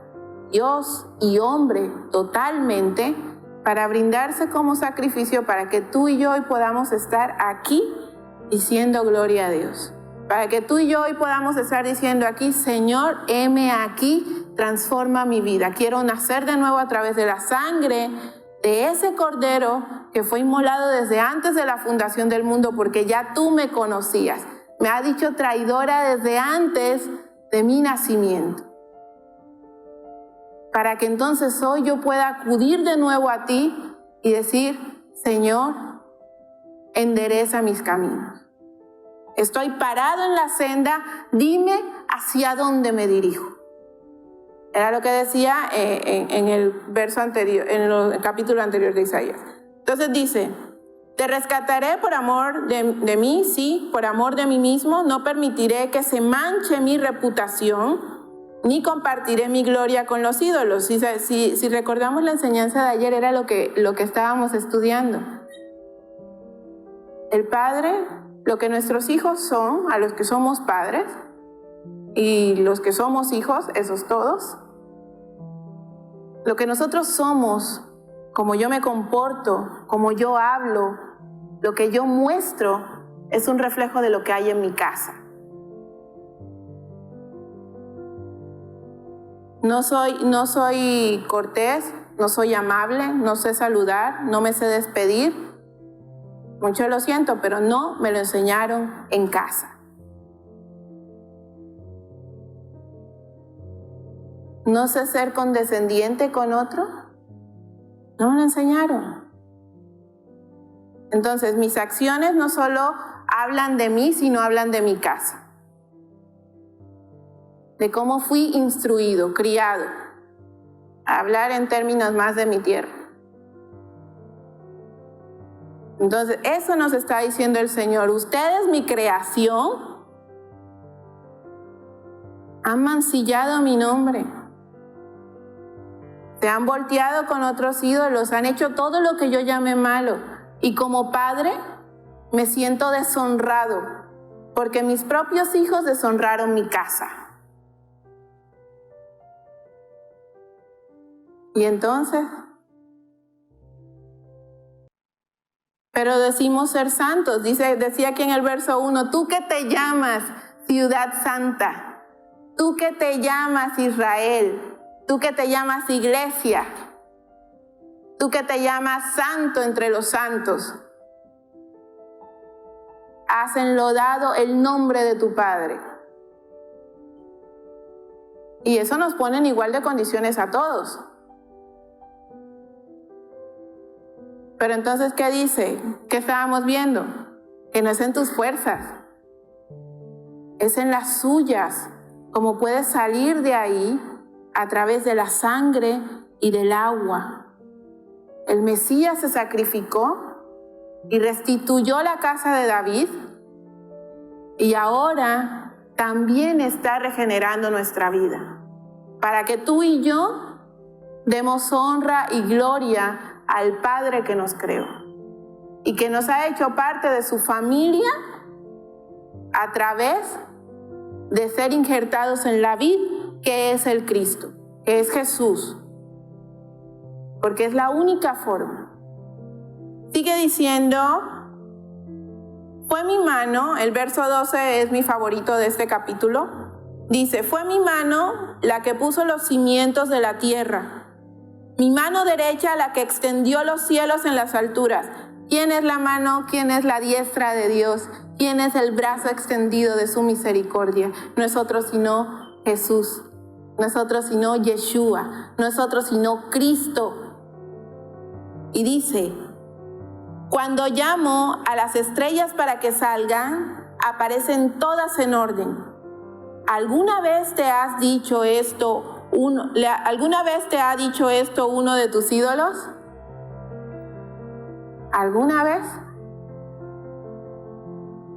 Dios y hombre totalmente, para brindarse como sacrificio para que tú y yo hoy podamos estar aquí diciendo gloria a Dios. Para que tú y yo hoy podamos estar diciendo aquí, Señor, heme aquí, transforma mi vida. Quiero nacer de nuevo a través de la sangre de ese cordero que fue inmolado desde antes de la fundación del mundo, porque ya tú me conocías. Me ha dicho traidora desde antes de mi nacimiento. Para que entonces hoy yo pueda acudir de nuevo a ti y decir, Señor, endereza mis caminos. Estoy parado en la senda, dime hacia dónde me dirijo. Era lo que decía en el verso anterior, en el capítulo anterior de Isaías. Entonces dice, Te rescataré por amor de mí, sí, por amor de mí mismo. No permitiré que se manche mi reputación, ni compartiré mi gloria con los ídolos. Si recordamos la enseñanza de ayer, era lo que estábamos estudiando. El Padre, lo que nuestros hijos son, a los que somos padres, y los que somos hijos, esos todos, lo que nosotros somos, como yo me comporto, como yo hablo, lo que yo muestro, es un reflejo de lo que hay en mi casa. No soy cortés, no soy amable, no sé saludar, no me sé despedir. Mucho lo siento, pero no me lo enseñaron en casa. No sé ser condescendiente con otro, no me lo enseñaron. Entonces, mis acciones no solo hablan de mí, sino hablan de mi casa. De cómo fui instruido, criado, a hablar en términos más de mi tierra. Entonces, eso nos está diciendo el Señor. Ustedes, mi creación, han mancillado mi nombre. Se han volteado con otros ídolos, han hecho todo lo que yo llamé malo. Y como padre, me siento deshonrado, porque mis propios hijos deshonraron mi casa. Y entonces, pero decimos ser santos. Decía aquí en el verso 1, tú que te llamas ciudad santa, tú que te llamas Israel, tú que te llamas iglesia, tú que te llamas santo entre los santos, has enlodado el nombre de tu Padre. Y eso nos pone en igual de condiciones a todos. Pero entonces, ¿qué dice? ¿Qué estábamos viendo? Que no es en tus fuerzas, es en las suyas. Como puedes salir de ahí a través de la sangre y del agua. El Mesías se sacrificó y restituyó la casa de David, y ahora también está regenerando nuestra vida, para que tú y yo demos honra y gloria al Padre que nos creó y que nos ha hecho parte de su familia a través de ser injertados en la vid, que es el Cristo, que es Jesús, porque es la única forma. Sigue diciendo, fue mi mano, el verso 12 es mi favorito de este capítulo, dice, fue mi mano la que puso los cimientos de la tierra, mi mano derecha la que extendió los cielos en las alturas. ¿Quién es la mano? ¿Quién es la diestra de Dios? ¿Quién es el brazo extendido de su misericordia? No es otro sino Jesús, no es otro sino Yeshua, no es otro sino Cristo. Y dice, cuando llamo a las estrellas para que salgan, aparecen todas en orden. ¿Alguna vez te has dicho esto? ¿Alguna vez te ha dicho esto uno de tus ídolos? ¿Alguna vez?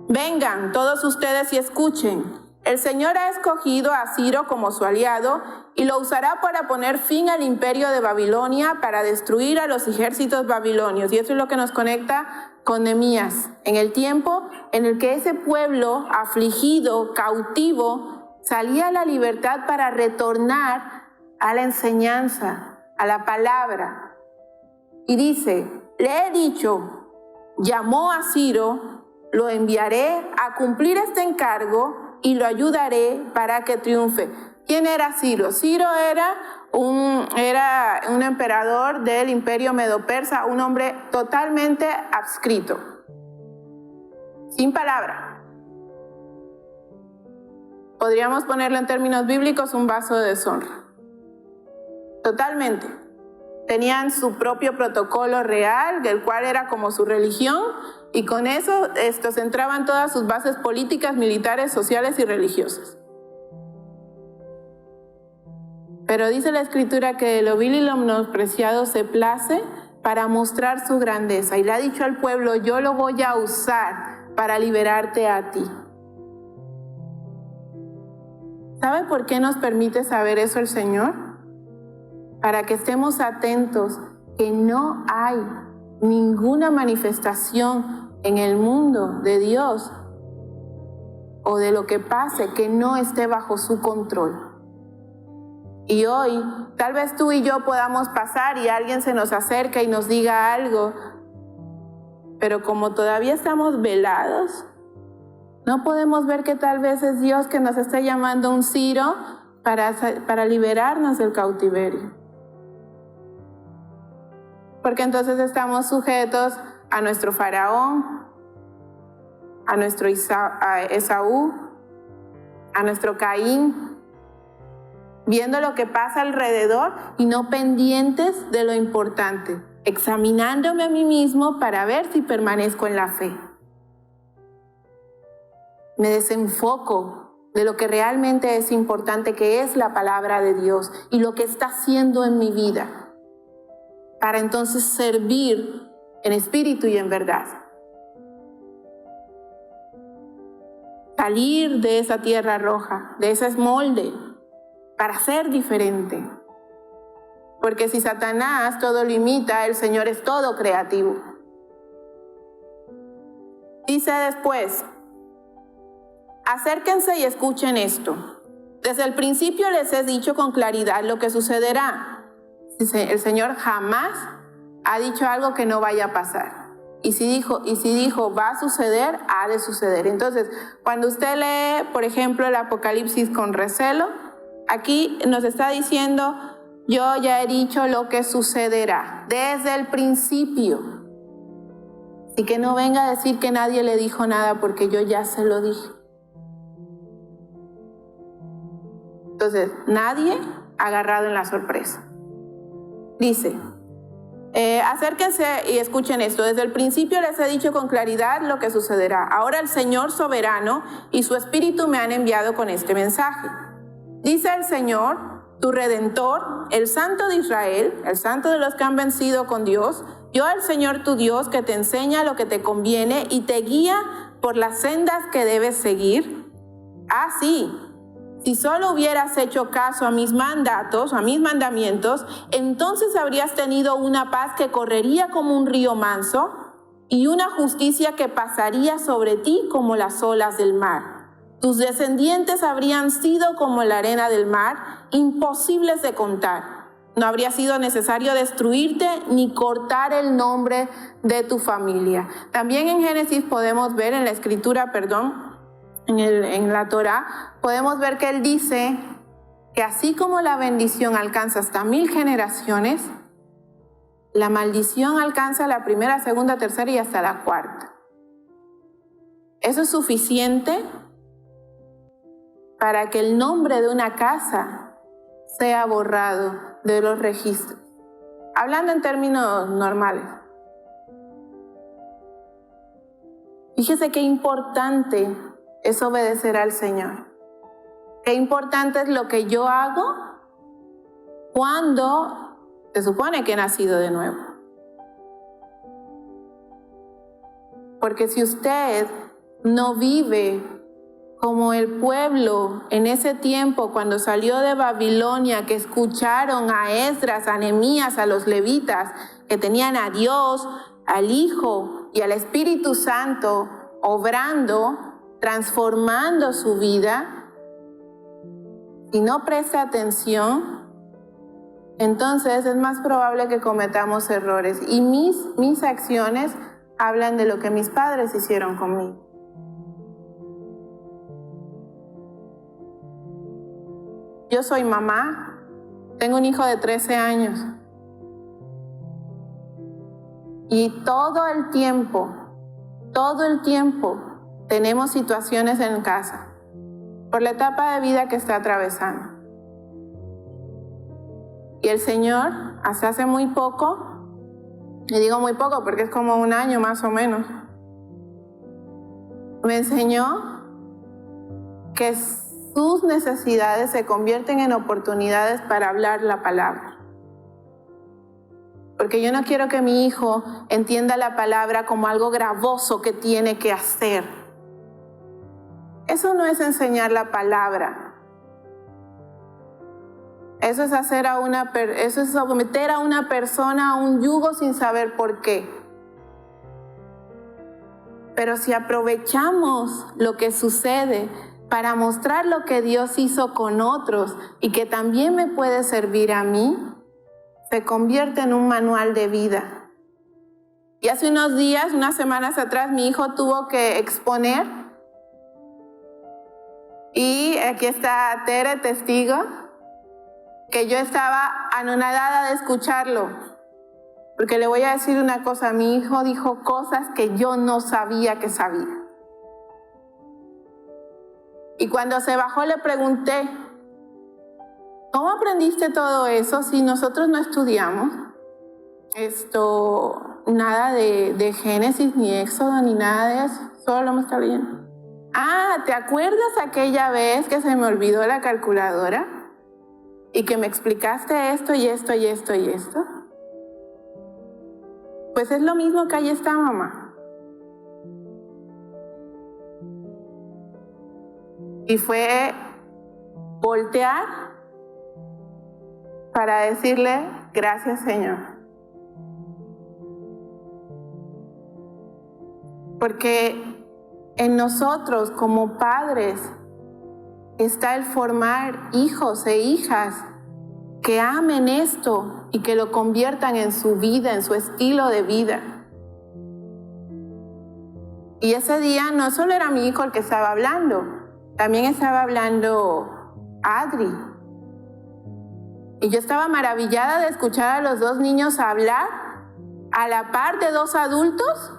Vengan todos ustedes y escuchen. El Señor ha escogido a Ciro como su aliado y lo usará para poner fin al imperio de Babilonia, para destruir a los ejércitos babilonios. Y eso es lo que nos conecta con Nehemías, en el tiempo en el que ese pueblo afligido, cautivo, salía a la libertad para retornar a la enseñanza, a la palabra. Y dice, le he dicho, llamó a Ciro, lo enviaré a cumplir este encargo y lo ayudaré para que triunfe. ¿Quién era Ciro? Ciro era un emperador del imperio medo-persa, un hombre totalmente adscrito, sin palabra. Podríamos ponerlo en términos bíblicos, un vaso de deshonra. Totalmente. Tenían su propio protocolo real, del cual era como su religión, y con eso centraban todas sus bases políticas, militares, sociales y religiosas. Pero dice la Escritura que de lo vil y lo menospreciado se place para mostrar su grandeza. Y le ha dicho al pueblo, yo lo voy a usar para liberarte a ti. ¿Sabe por qué nos permite saber eso el Señor? Para que estemos atentos que no hay ninguna manifestación en el mundo de Dios o de lo que pase que no esté bajo su control. Y hoy, tal vez tú y yo podamos pasar y alguien se nos acerca y nos diga algo, pero como todavía estamos velados, no podemos ver que tal vez es Dios que nos está llamando a un Ciro para liberarnos del cautiverio. Porque entonces estamos sujetos a nuestro faraón, a nuestro Esaú, a nuestro Caín, viendo lo que pasa alrededor y no pendientes de lo importante, examinándome a mí mismo para ver si permanezco en la fe. Me desenfoco de lo que realmente es importante, que es la palabra de Dios y lo que está haciendo en mi vida, para entonces servir en espíritu y en verdad. Salir de esa tierra roja, de ese molde, para ser diferente. Porque si Satanás todo lo imita, el Señor es todo creativo. Dice después, acérquense y escuchen esto. Desde el principio les he dicho con claridad lo que sucederá. El Señor jamás ha dicho algo que no vaya a pasar. Y si dijo va a suceder, ha de suceder. Entonces, cuando usted lee, por ejemplo, el Apocalipsis con recelo, aquí nos está diciendo, yo ya he dicho lo que sucederá desde el principio. Así que no venga a decir que nadie le dijo nada, porque yo ya se lo dije. Entonces, nadie ha agarrado en la sorpresa. Dice, acérquense y escuchen esto. Desde el principio les he dicho con claridad lo que sucederá. Ahora el Señor soberano y su Espíritu me han enviado con este mensaje. Dice el Señor, tu Redentor, el Santo de Israel, el Santo de los que han vencido con Dios, yo el Señor tu Dios, que te enseña lo que te conviene y te guía por las sendas que debes seguir. Sí, si solo hubieras hecho caso a mis mandatos, a mis mandamientos, entonces habrías tenido una paz que correría como un río manso y una justicia que pasaría sobre ti como las olas del mar. Tus descendientes habrían sido como la arena del mar, imposibles de contar. No habría sido necesario destruirte ni cortar el nombre de tu familia. También en Génesis podemos ver, en la escritura, en la Torá, podemos ver que él dice que así como la bendición alcanza hasta 1000 generaciones, la maldición alcanza la primera, segunda, tercera y hasta la cuarta. Eso es suficiente para que el nombre de una casa sea borrado de los registros. Hablando en términos normales. Fíjese qué importante es obedecer al Señor. Qué importante es lo que yo hago cuando se supone que he nacido de nuevo. Porque si usted no vive como el pueblo en ese tiempo cuando salió de Babilonia, que escucharon a Esdras, a Nehemías, a los levitas, que tenían a Dios, al Hijo y al Espíritu Santo obrando, transformando su vida, si no presta atención, entonces es más probable que cometamos errores. Y mis acciones hablan de lo que mis padres hicieron conmigo. Yo soy mamá, tengo un hijo de 13 años. Y todo el tiempo, tenemos situaciones en casa, por la etapa de vida que está atravesando. Y el Señor, hasta hace muy poco, y digo muy poco porque es como un año más o menos, me enseñó que sus necesidades se convierten en oportunidades para hablar la palabra. Porque yo no quiero que mi hijo entienda la palabra como algo gravoso que tiene que hacer. Eso no es enseñar la palabra. Eso es eso es someter a una persona a un yugo sin saber por qué. Pero si aprovechamos lo que sucede para mostrar lo que Dios hizo con otros y que también me puede servir a mí, se convierte en un manual de vida. Y hace unos días, unas semanas atrás, mi hijo tuvo que exponer. Y aquí está Tere, testigo, que yo estaba anonadada de escucharlo. Porque le voy a decir una cosa, mi hijo dijo cosas que yo no sabía que sabía. Y cuando se bajó le pregunté, ¿cómo aprendiste todo eso si nosotros no estudiamos? Nada de Génesis, ni Éxodo, ni nada de eso. Solo lo hemos estado leyendo. ¿Te acuerdas aquella vez que se me olvidó la calculadora? Y que me explicaste esto y esto y esto y esto. Pues es lo mismo que ahí está, mamá. Y fue voltear para decirle, gracias, Señor. Porque en nosotros como padres está el formar hijos e hijas que amen esto y que lo conviertan en su vida, en su estilo de vida. Y ese día no solo era mi hijo el que estaba hablando, también estaba hablando Adri. Y yo estaba maravillada de escuchar a los dos niños hablar a la par de dos adultos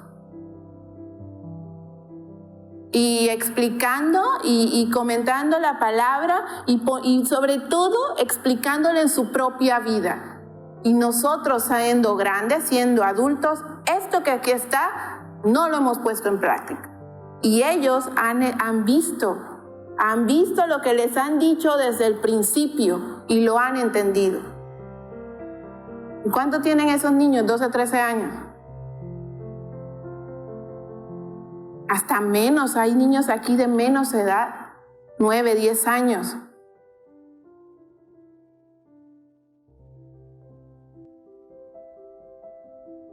y explicando y comentando la palabra y sobre todo explicándole en su propia vida. Y nosotros siendo grandes, siendo adultos, esto que aquí está, no lo hemos puesto en práctica. Y ellos han visto lo que les han dicho desde el principio y lo han entendido. ¿Cuánto tienen esos niños? 12, 13 años. Hasta menos, hay niños aquí de menos edad, 9, 10 años.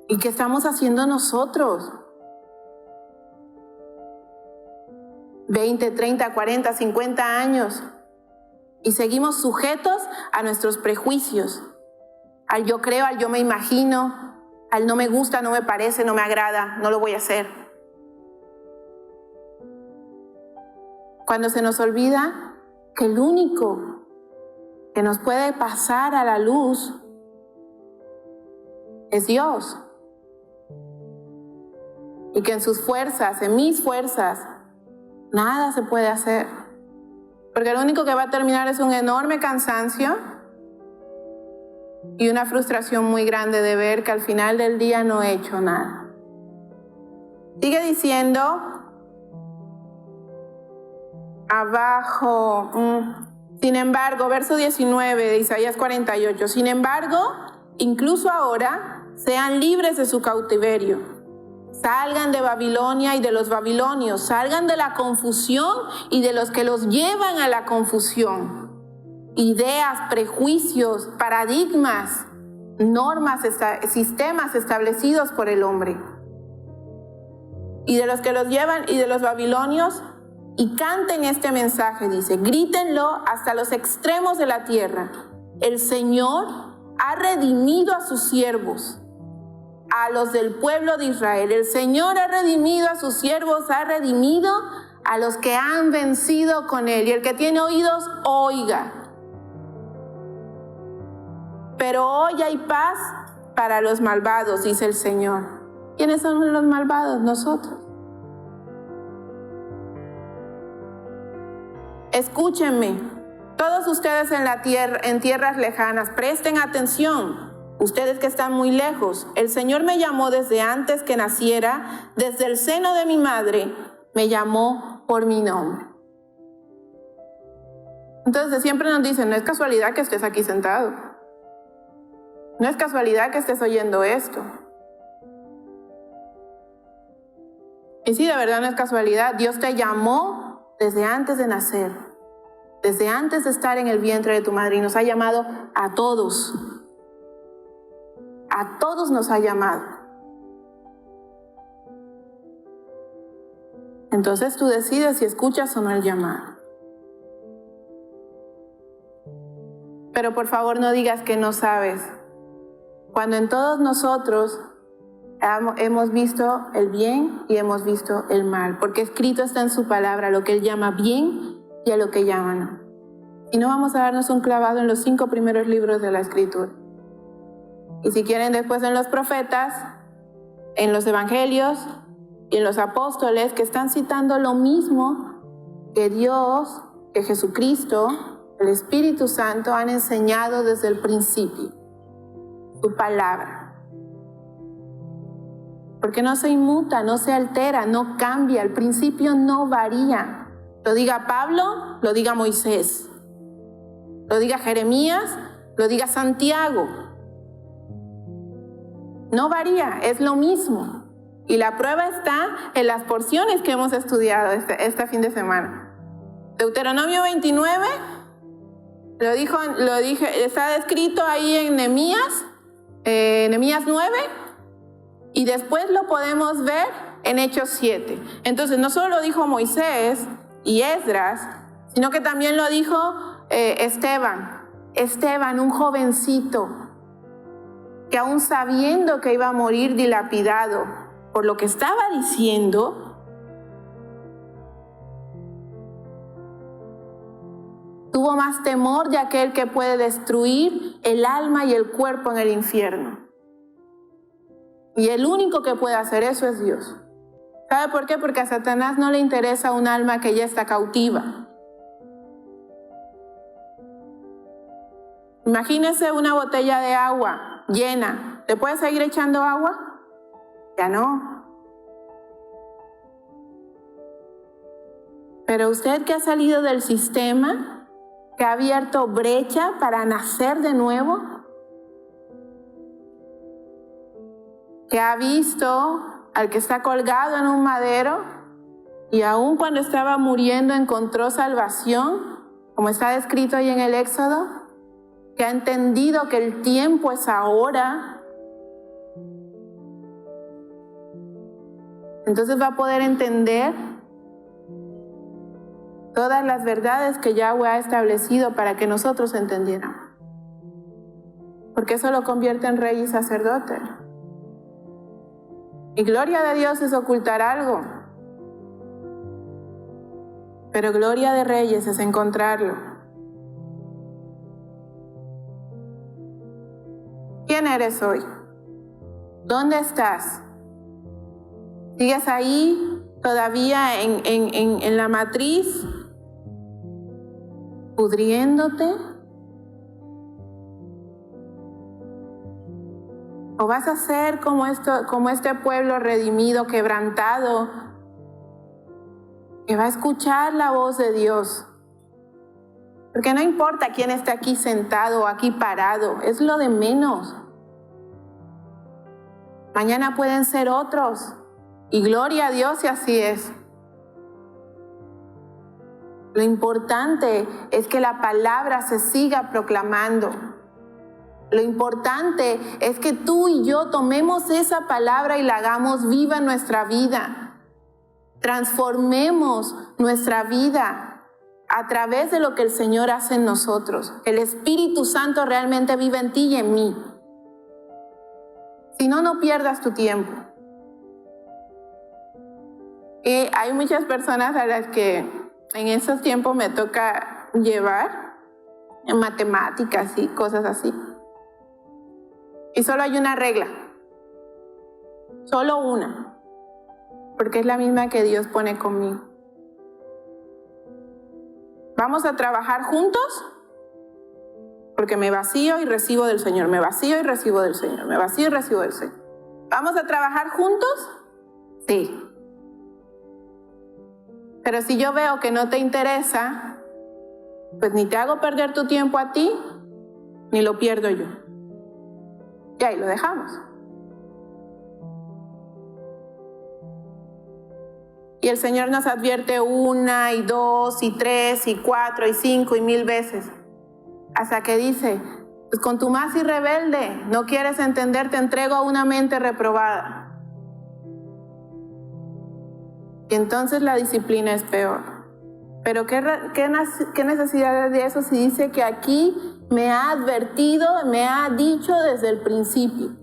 ¿Y qué estamos haciendo nosotros? 20, 30, 40, 50 años. Y seguimos sujetos a nuestros prejuicios. Al yo creo, al yo me imagino, al no me gusta, no me parece, no me agrada, no lo voy a hacer. Cuando se nos olvida que el único que nos puede pasar a la luz es Dios. Y que en sus fuerzas, en mis fuerzas, nada se puede hacer. Porque lo único que va a terminar es un enorme cansancio y una frustración muy grande de ver que al final del día no he hecho nada. Sigue diciendo abajo, sin embargo, verso 19 de Isaías 48, sin embargo, incluso ahora, sean libres de su cautiverio. Salgan de Babilonia y de los babilonios, salgan de la confusión y de los que los llevan a la confusión. Ideas, prejuicios, paradigmas, normas, sistemas establecidos por el hombre. Y de los que los llevan y de los babilonios, y canten este mensaje, dice, grítenlo hasta los extremos de la tierra. El Señor ha redimido a sus siervos, a los del pueblo de Israel. El Señor ha redimido a sus siervos, ha redimido a los que han vencido con Él. Y el que tiene oídos, oiga. Pero hoy hay paz para los malvados, dice el Señor. ¿Quiénes son los malvados? Nosotros. Escúchenme, todos ustedes en tierras lejanas, presten atención. Ustedes que están muy lejos, el Señor me llamó desde antes que naciera, desde el seno de mi madre, me llamó por mi nombre. Entonces siempre nos dicen, no es casualidad que estés aquí sentado. No es casualidad que estés oyendo esto. Y sí, de verdad no es casualidad. Dios te llamó desde antes de nacer, desde antes de estar en el vientre de tu madre, y nos ha llamado a todos. A todos nos ha llamado. Entonces tú decides si escuchas o no el llamado. Pero por favor no digas que no sabes. Cuando en todos nosotros hemos visto el bien y hemos visto el mal, porque escrito está en su palabra lo que Él llama bien y a lo que llama no. Y no vamos a darnos un clavado en los 5 primeros libros de la Escritura. Y si quieren después en los profetas, en los evangelios y en los apóstoles, que están citando lo mismo que Dios, que Jesucristo, el Espíritu Santo han enseñado desde el principio. Su palabra. Porque no se inmuta, no se altera, no cambia, el principio no varía. Lo diga Pablo, lo diga Moisés, lo diga Jeremías, lo diga Santiago. No varía, es lo mismo. Y la prueba está en las porciones que hemos estudiado este fin de semana. Deuteronomio 29, está escrito ahí en Nehemías 9, y después lo podemos ver en Hechos 7. Entonces no solo lo dijo Moisés y Esdras, sino que también lo dijo Esteban, un jovencito, que aún sabiendo que iba a morir dilapidado por lo que estaba diciendo, tuvo más temor de aquel que puede destruir el alma y el cuerpo en el infierno. Y el único que puede hacer eso es Dios. ¿Sabe por qué? Porque a Satanás no le interesa un alma que ya está cautiva. Imagínese una botella de agua llena. ¿Le puede seguir echando agua? Ya no. Pero usted que ha salido del sistema, que ha abierto brecha para nacer de nuevo, que ha visto al que está colgado en un madero y aun cuando estaba muriendo encontró salvación, como está descrito ahí en el Éxodo, que ha entendido que el tiempo es ahora, entonces va a poder entender todas las verdades que Yahweh ha establecido para que nosotros entendiéramos. Porque eso lo convierte en rey y sacerdote. Y gloria de Dios es ocultar algo, pero gloria de reyes es encontrarlo. ¿Quién eres hoy? ¿Dónde estás? ¿Sigues ahí todavía en la matriz, pudriéndote? ¿O vas a ser como este pueblo redimido, quebrantado, que va a escuchar la voz de Dios? Porque no importa quién está aquí sentado o aquí parado, es lo de menos. Mañana pueden ser otros, y gloria a Dios si así es. Lo importante es que la palabra se siga proclamando. Lo importante es que tú y yo tomemos esa palabra y la hagamos viva en nuestra vida. Transformemos nuestra vida a través de lo que el Señor hace en nosotros. El Espíritu Santo realmente vive en ti y en mí. Si no, no pierdas tu tiempo. Y hay muchas personas a las que en esos tiempos me toca llevar en matemáticas y cosas así. Y solo hay una regla, solo una, porque es la misma que Dios pone conmigo. Vamos a trabajar juntos, porque me vacío y recibo del Señor, me vacío y recibo del Señor, me vacío y recibo del Señor. ¿Vamos a trabajar juntos? Sí. Pero si yo veo que no te interesa, pues ni te hago perder tu tiempo a ti, ni lo pierdo yo. Y ahí lo dejamos. Y el Señor nos advierte 1 y 2 y 3 y 4 y 5 y 1000 veces. Hasta que dice, pues con tu más y rebelde, no quieres entender, te entrego a una mente reprobada. Y entonces la disciplina es peor. Pero ¿qué necesidad de eso si dice que aquí me ha advertido, me ha dicho desde el principio?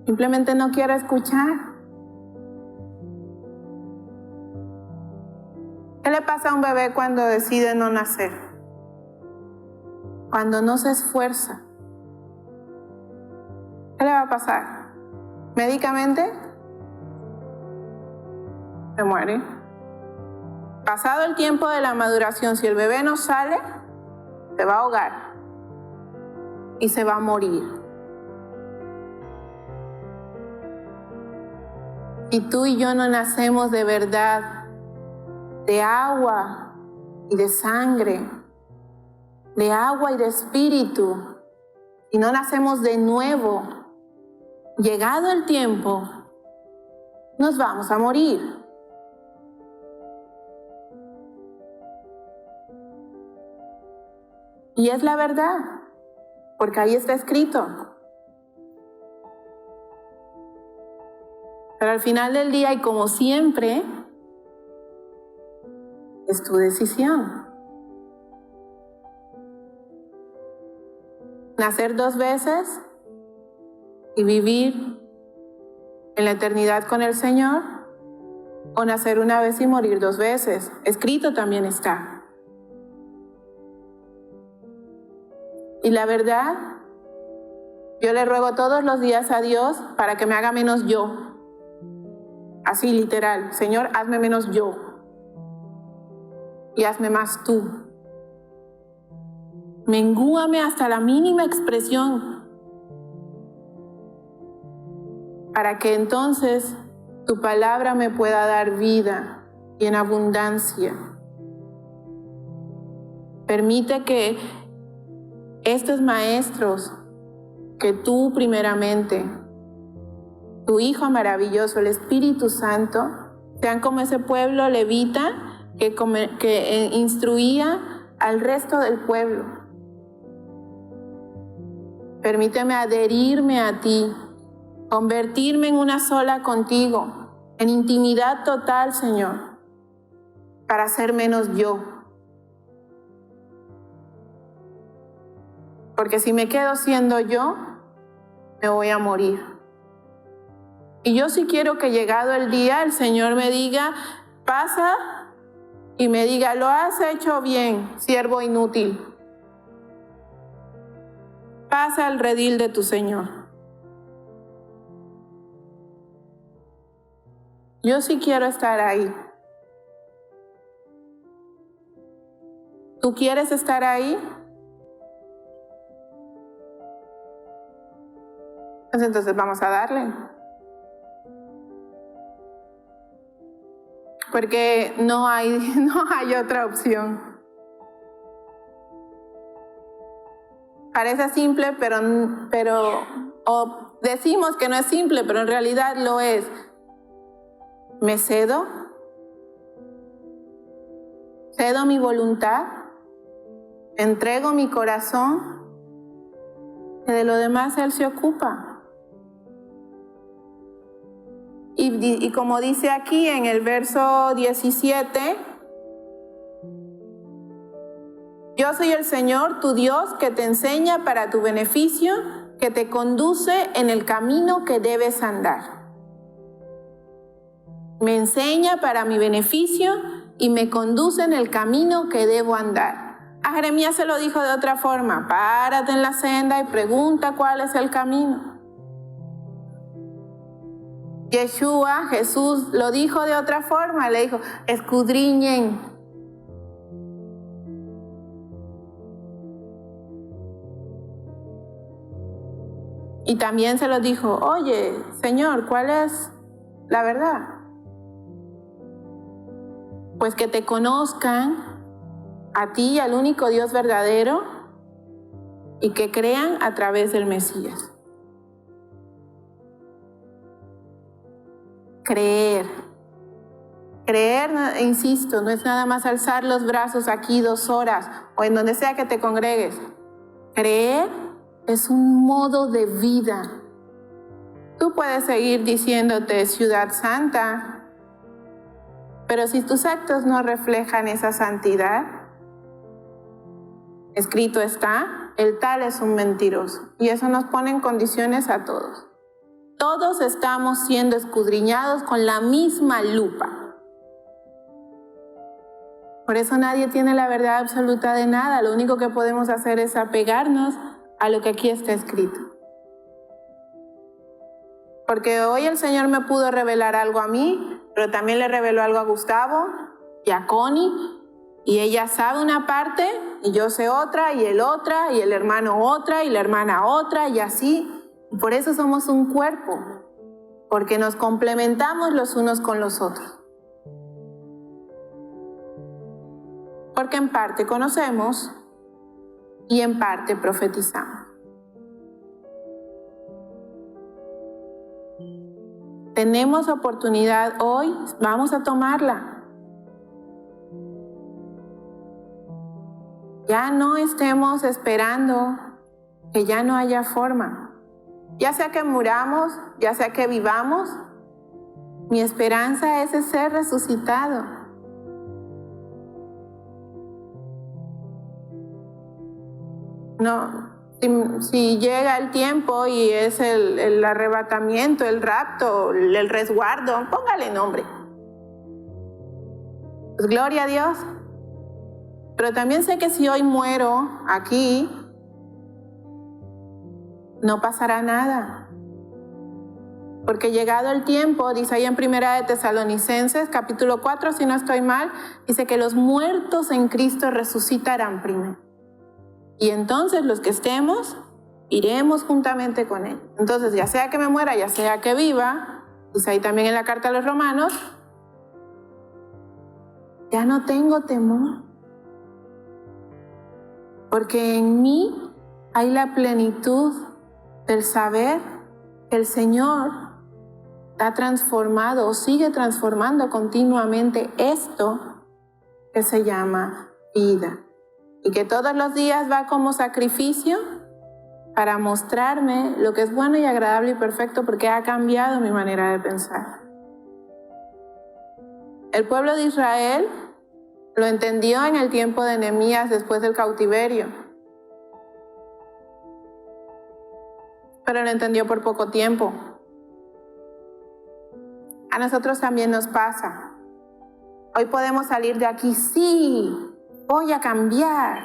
Simplemente no quiero escuchar. ¿Qué le pasa a un bebé cuando decide no nacer? Cuando no se esfuerza. ¿Qué le va a pasar? ¿Médicamente? Se muere. Pasado el tiempo de la maduración, si el bebé no sale, se va a ahogar y se va a morir. Si tú y yo no nacemos de verdad, de agua y de sangre, de agua y de espíritu, y no nacemos de nuevo, llegado el tiempo, nos vamos a morir. Y es la verdad, porque ahí está escrito. Pero al final del día, y como siempre, es tu decisión. Nacer 2 veces y vivir en la eternidad con el Señor, o nacer 1 vez y morir 2 veces. Escrito también está. Y la verdad, yo le ruego todos los días a Dios para que me haga menos yo. Así literal, Señor, hazme menos yo y hazme más tú. Mengúame hasta la mínima expresión para que entonces tu palabra me pueda dar vida y en abundancia. Permite que estos maestros que tú primeramente, tu Hijo maravilloso, el Espíritu Santo, sean como ese pueblo levita que instruía al resto del pueblo. Permíteme adherirme a ti, convertirme en una sola contigo, en intimidad total, Señor, para ser menos yo. Porque si me quedo siendo yo, me voy a morir. Y yo sí quiero que llegado el día el Señor me diga, pasa y me diga, lo has hecho bien, siervo inútil. Pasa al redil de tu Señor. Yo sí quiero estar ahí. ¿Tú quieres estar ahí? Pues entonces vamos a darle. Porque no hay otra opción. Parece simple, o decimos que no es simple, pero en realidad lo es. ¿Me cedo? ¿Cedo mi voluntad? ¿Entrego mi corazón? Que de lo demás Él se ocupa. Y como dice aquí en el verso 17, yo soy el Señor, tu Dios, que te enseña para tu beneficio, que te conduce en el camino que debes andar. Me enseña para mi beneficio y me conduce en el camino que debo andar. A Jeremías se lo dijo de otra forma, párate en la senda y pregunta cuál es el camino. Yeshua, Jesús, lo dijo de otra forma, le dijo, escudriñen. Y también se lo dijo, oye, Señor, ¿cuál es la verdad? Pues que te conozcan a ti y al único Dios verdadero y que crean a través del Mesías. Creer, insisto, no es nada más alzar los brazos aquí 2 horas o en donde sea que te congregues. Creer es un modo de vida. Tú puedes seguir diciéndote ciudad santa, pero si tus actos no reflejan esa santidad, escrito está, el tal es un mentiroso. Y eso nos pone en condiciones a todos. Todos estamos siendo escudriñados con la misma lupa. Por eso nadie tiene la verdad absoluta de nada. Lo único que podemos hacer es apegarnos a lo que aquí está escrito. Porque hoy el Señor me pudo revelar algo a mí, pero también le reveló algo a Gustavo y a Connie, y ella sabe una parte y yo sé otra, y él otra, y el hermano otra, y la hermana otra, y así. Y por eso somos un cuerpo, porque nos complementamos los unos con los otros. Porque en parte conocemos y en parte profetizamos. Tenemos oportunidad hoy, vamos a tomarla. Ya no estemos esperando que ya no haya forma. Ya sea que muramos, ya sea que vivamos, mi esperanza es ser resucitado. No, si llega el tiempo y es el arrebatamiento, el rapto, el resguardo, póngale nombre. Pues gloria a Dios. Pero también sé que si hoy muero aquí, no pasará nada. Porque llegado el tiempo, dice ahí en 1 de Tesalonicenses, capítulo 4, si no estoy mal, dice que los muertos en Cristo resucitarán primero. Y entonces los que estemos, iremos juntamente con Él. Entonces, ya sea que me muera, ya sea que viva, dice ahí también en la carta a los Romanos, ya no tengo temor. Porque en mí hay la plenitud del saber que el Señor ha transformado o sigue transformando continuamente esto que se llama vida. Y que todos los días va como sacrificio para mostrarme lo que es bueno y agradable y perfecto, porque ha cambiado mi manera de pensar. El pueblo de Israel lo entendió en el tiempo de Nehemías después del cautiverio, pero lo entendió por poco tiempo. A nosotros también nos pasa. Hoy podemos salir de aquí, sí, voy a cambiar.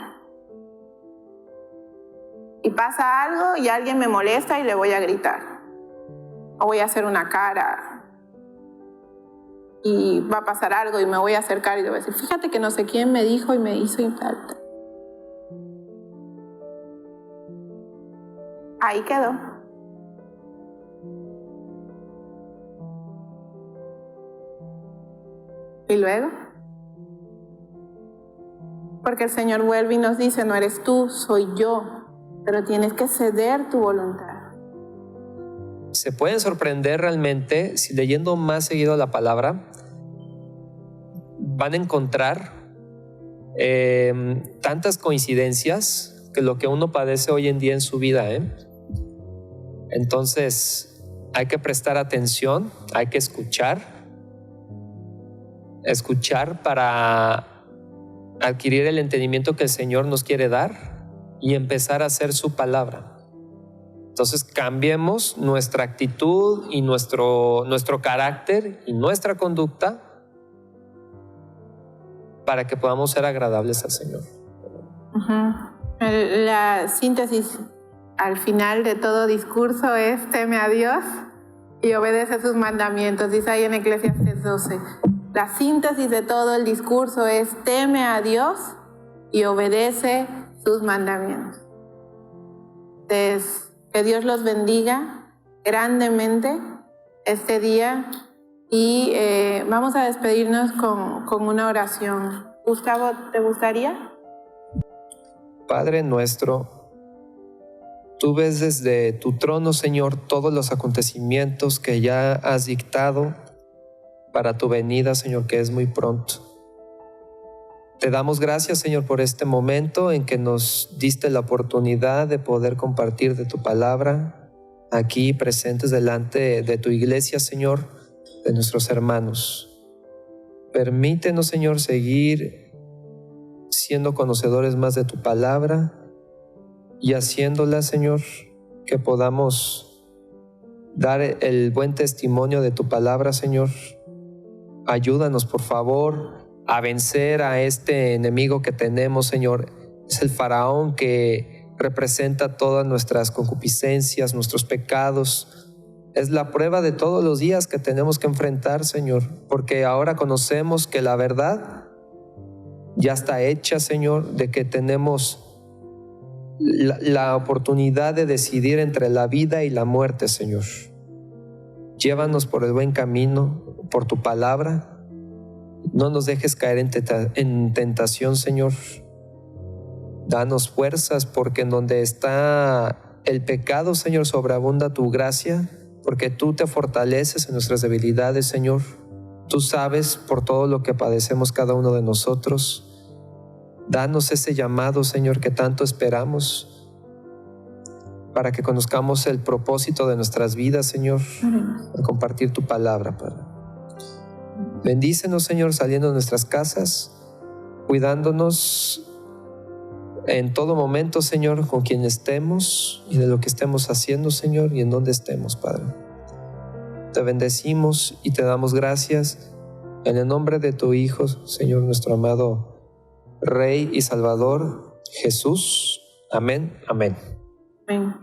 Y pasa algo y alguien me molesta y le voy a gritar. O voy a hacer una cara. Y va a pasar algo y me voy a acercar y le voy a decir, fíjate que no sé quién me dijo y me hizo y tal. Ahí quedó. ¿Y luego? Porque el Señor vuelve y nos dice, no eres tú, soy yo, pero tienes que ceder tu voluntad. Se pueden sorprender realmente si leyendo más seguido la palabra van a encontrar tantas coincidencias que lo que uno padece hoy en día en su vida. Entonces hay que prestar atención, hay que escuchar para adquirir el entendimiento que el Señor nos quiere dar y empezar a hacer su palabra. Entonces cambiemos nuestra actitud y nuestro carácter y nuestra conducta para que podamos ser agradables al Señor. La síntesis al final de todo discurso es teme a Dios y obedece sus mandamientos, dice ahí en Eclesiastes 12. La síntesis de todo el discurso es teme a Dios y obedece sus mandamientos. Entonces, que Dios los bendiga grandemente este día y vamos a despedirnos con una oración. Gustavo, ¿te gustaría? Padre nuestro, tú ves desde tu trono, Señor, todos los acontecimientos que ya has dictado para tu venida, Señor, que es muy pronto. Te damos gracias, Señor, por este momento en que nos diste la oportunidad de poder compartir de tu palabra aquí presentes delante de tu iglesia, Señor, de nuestros hermanos. Permítenos, Señor, seguir siendo conocedores más de tu palabra y haciéndola, Señor, que podamos dar el buen testimonio de tu palabra, Señor. Ayúdanos, por favor, a vencer a este enemigo que tenemos, Señor. Es el faraón que representa todas nuestras concupiscencias, nuestros pecados. Es la prueba de todos los días que tenemos que enfrentar, Señor, porque ahora conocemos que la verdad ya está hecha, Señor, de que tenemos la oportunidad de decidir entre la vida y la muerte, Señor. Llévanos por el buen camino, por tu palabra. No nos dejes caer en tentación, Señor. Danos fuerzas, porque en donde está el pecado, Señor, sobreabunda tu gracia, porque tú te fortaleces en nuestras debilidades, Señor. Tú sabes por todo lo que padecemos cada uno de nosotros. Danos ese llamado, Señor, que tanto esperamos, para que conozcamos el propósito de nuestras vidas, Señor, a compartir tu palabra, Padre. Bendícenos, Señor, saliendo de nuestras casas, cuidándonos en todo momento, Señor, con quien estemos y de lo que estemos haciendo, Señor, y en donde estemos, Padre. Te bendecimos y te damos gracias en el nombre de tu Hijo, Señor, nuestro amado Rey y Salvador, Jesús. Amén, amén. Amén.